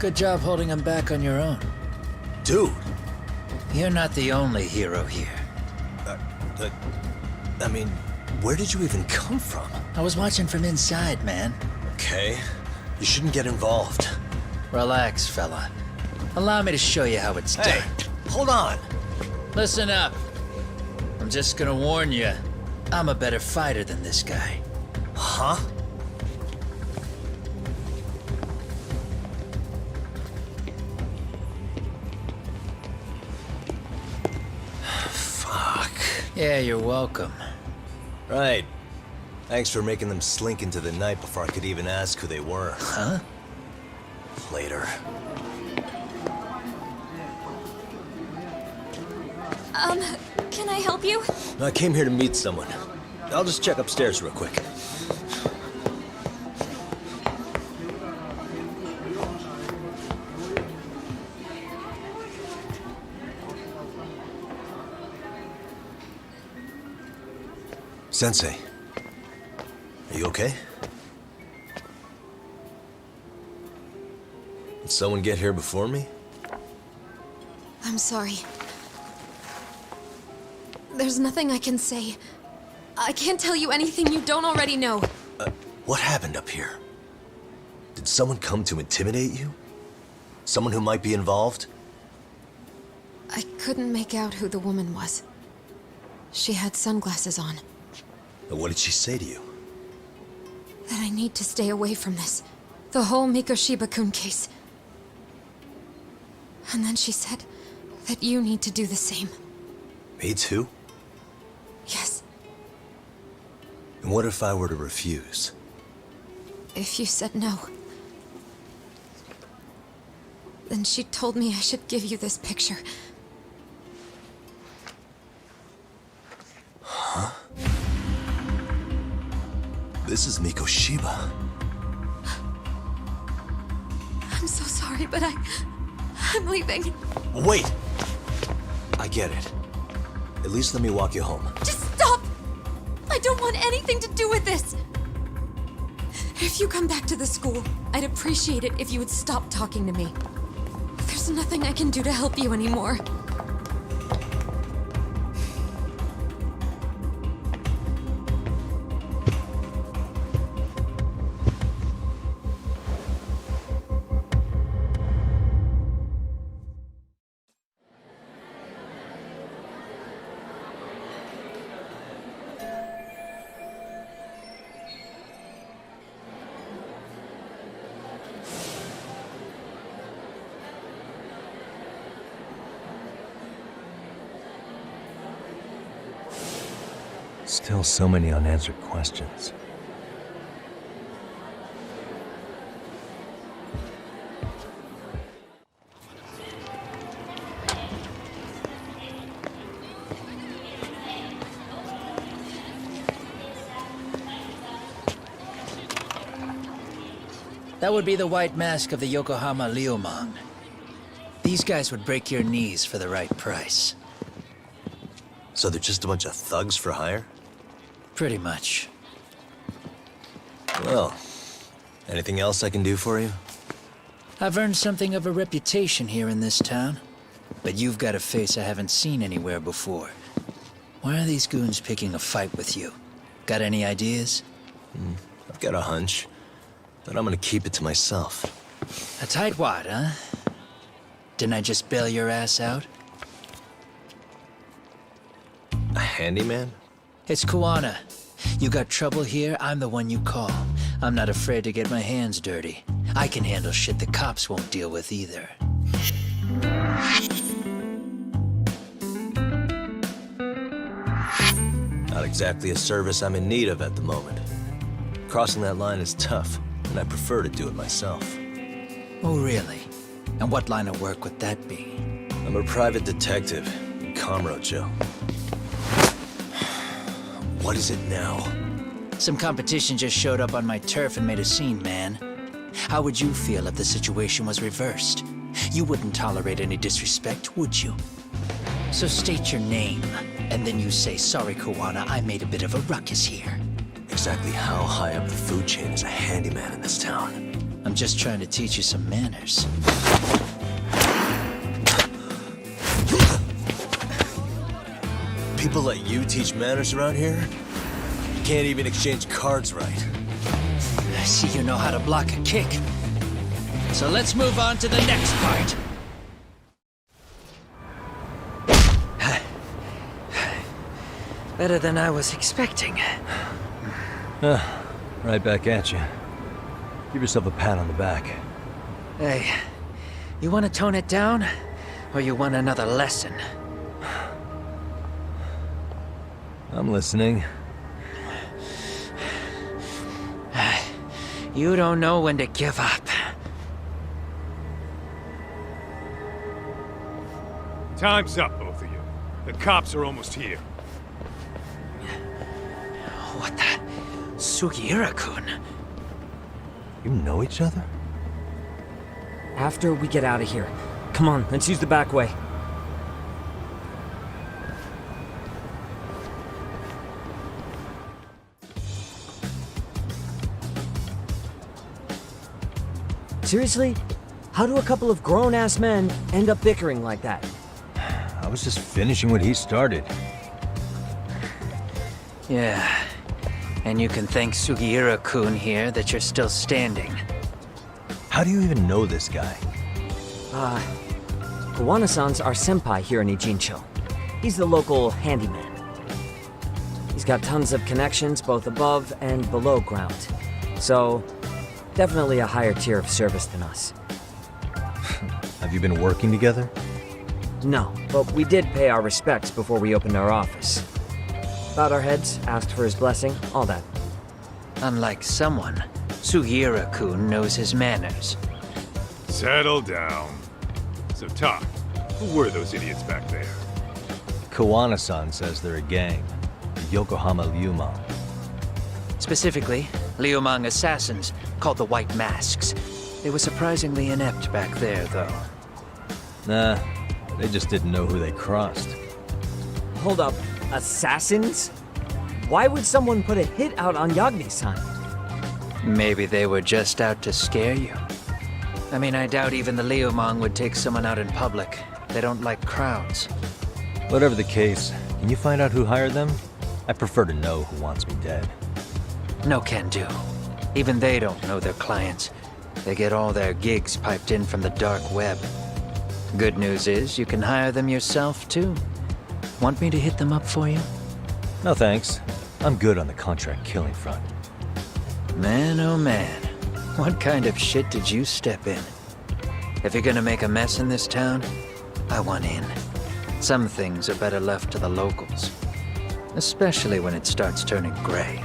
Good job holding them back on your own. Dude! You're not the only hero here. I mean, where did you even come from? I was watching from inside, man. Okay. You shouldn't get involved. Relax, fella. Allow me to show you how it's done. Hold on! Listen up. I'm just gonna warn you. I'm a better fighter than this guy. Huh? Fuck. Yeah, you're welcome. Right. Thanks for making them slink into the night before I could even ask who they were. Huh? Later. Can I help you? I came here to meet someone. I'll just check upstairs real quick. Sensei, are you okay? Did someone get here before me? I'm sorry. There's nothing I can say. I can't tell you anything you don't already know. What happened up here? Did someone come to intimidate you? Someone who might be involved? I couldn't make out who the woman was. She had sunglasses on. What did she say to you? That I need to stay away from this. The whole Mikoshiba-kun case. And then she said that you need to do the same. Me too? Yes. And what if I were to refuse? If you said no. Then she told me I should give you this picture. Huh? This is Mikoshiba. I'm so sorry, but I'm leaving. Wait! I get it. At least let me walk you home. Just stop! I don't want anything to do with this! If you come back to the school, I'd appreciate it if you would stop talking to me. There's nothing I can do to help you anymore. Still so many unanswered questions. That would be the white mask of the Yokohama Liumang. These guys would break your knees for the right price. So they're just a bunch of thugs for hire? Pretty much. Well, anything else I can do for you? I've earned something of a reputation here in this town. But you've got a face I haven't seen anywhere before. Why are these goons picking a fight with you? Got any ideas? I've got a hunch, but I'm gonna keep it to myself. A tightwad, huh? Didn't I just bail your ass out? A handyman? It's Kuwana. You got trouble here, I'm the one you call. I'm not afraid to get my hands dirty. I can handle shit the cops won't deal with either. Not exactly a service I'm in need of at the moment. Crossing that line is tough, and I prefer to do it myself. Oh, really? And what line of work would that be? I'm a private detective in Kamurocho. What is it now? Some competition just showed up on my turf and made a scene, man. How would you feel if the situation was reversed? You wouldn't tolerate any disrespect, would you? So state your name, and then you say, sorry, Kuwana, I made a bit of a ruckus here. Exactly how high up the food chain is a handyman in this town? I'm just trying to teach you some manners. People like you teach manners around here? You can't even exchange cards right. I see you know how to block a kick. So let's move on to the next part. Better than I was expecting. Right back at you. Give yourself a pat on the back. Hey, you want to tone it down? Or you want another lesson? I'm listening. You don't know when to give up. Time's up, both of you. The cops are almost here. What the? Sugiura-kun? You know each other? After we get out of here. Come on, let's use the back way. Seriously? How do a couple of grown-ass men end up bickering like that? I was just finishing what he started. Yeah. And you can thank Sugiura-kun here that you're still standing. How do you even know this guy? Kuwana-san's our senpai here in Ijincho. He's the local handyman. He's got tons of connections both above and below ground. So, definitely a higher tier of service than us. Have you been working together? No, but we did pay our respects before we opened our office. Bowed our heads, asked for his blessing, all that. Unlike someone, Sugiura-kun knows his manners. Settle down. So, talk. Who were those idiots back there? Kuwana-san says they're a gang. The Yokohama Liumang. Specifically, Liumang assassins, called the White Masks. They were surprisingly inept back there, though. Nah, they just didn't know who they crossed. Hold up, assassins? Why would someone put a hit out on Yagami-san? Maybe they were just out to scare you. I mean, I doubt even the Liumang would take someone out in public. They don't like crowds. Whatever the case, can you find out who hired them? I prefer to know who wants me dead. No can do. Even they don't know their clients. They get all their gigs piped in from the dark web. Good news is, you can hire them yourself, too. Want me to hit them up for you? No thanks. I'm good on the contract killing front. Man, oh man. What kind of shit did you step in? If you're gonna make a mess in this town, I want in. Some things are better left to the locals. Especially when it starts turning gray.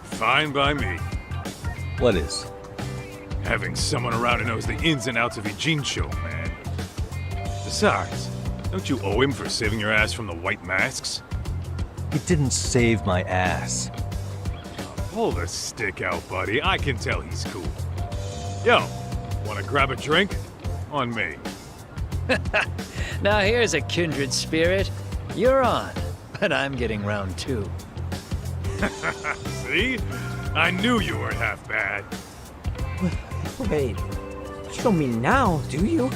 Fine by me. What is? Having someone around who knows the ins and outs of Ijincho, man. Besides, don't you owe him for saving your ass from the White Masks? He didn't save my ass. Pull the stick out, buddy. I can tell he's cool. Yo, wanna grab a drink? On me. Now here's a kindred spirit. You're on, but I'm getting round two. See? I knew you weren't half bad. Wait, you don't mean now, do you?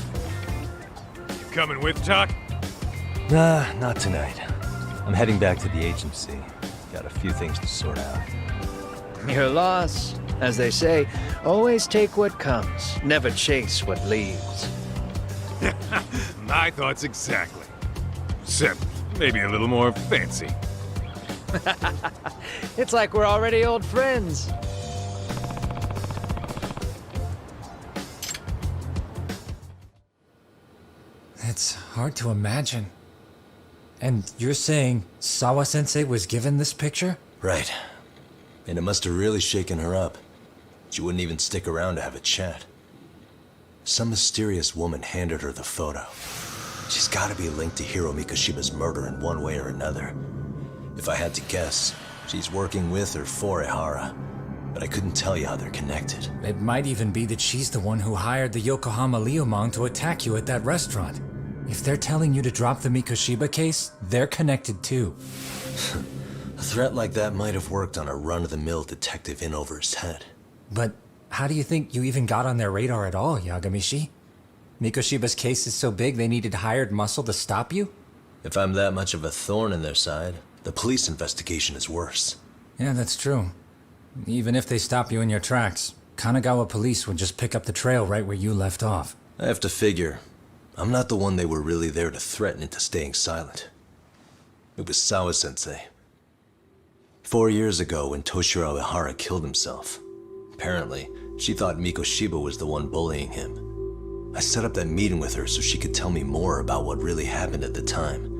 You coming with, Tuck? Nah, not tonight. I'm heading back to the agency. Got a few things to sort out. Your loss. As they say, always take what comes, never chase what leaves. My thoughts exactly. Except maybe a little more fancy. It's like we're already old friends. It's hard to imagine. And you're saying Sawa-sensei was given this picture? Right. And it must have really shaken her up. She wouldn't even stick around to have a chat. Some mysterious woman handed her the photo. She's gotta be linked to Hiro Mikoshiba's murder in one way or another. If I had to guess, she's working with or for Ehara. But I couldn't tell you how they're connected. It might even be that she's the one who hired the Yokohama Liumang to attack you at that restaurant. If they're telling you to drop the Mikoshiba case, they're connected too. A threat like that might have worked on a run-of-the-mill detective in over his head. But how do you think you even got on their radar at all, Yagamishi? Mikoshiba's case is so big they needed hired muscle to stop you? If I'm that much of a thorn in their side, the police investigation is worse. Yeah, that's true. Even if they stop you in your tracks, Kanagawa police would just pick up the trail right where you left off. I have to figure, I'm not the one they were really there to threaten into staying silent. It was Sawa-sensei. 4 years ago, when Toshiro Ehara killed himself, apparently, she thought Mikoshiba was the one bullying him. I set up that meeting with her so she could tell me more about what really happened at the time.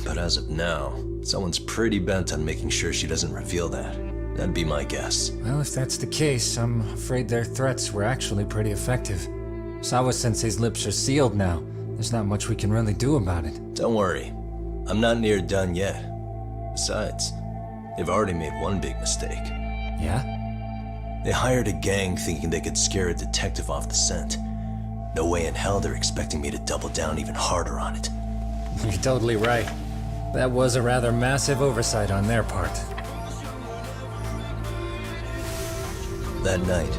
But as of now, someone's pretty bent on making sure she doesn't reveal that. That'd be my guess. Well, if that's the case, I'm afraid their threats were actually pretty effective. Sawa-sensei's lips are sealed now. There's not much we can really do about it. Don't worry. I'm not near done yet. Besides, they've already made one big mistake. Yeah? They hired a gang thinking they could scare a detective off the scent. No way in hell they're expecting me to double down even harder on it. You're totally right. That was a rather massive oversight on their part. That night,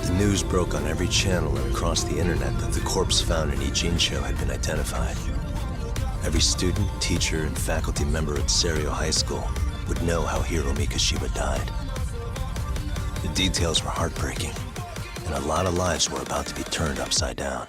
the news broke on every channel and across the internet that the corpse found in Ijincho had been identified. Every student, teacher, and faculty member at Serio High School would know how Hiro Mikoshiba died. The details were heartbreaking, and a lot of lives were about to be turned upside down.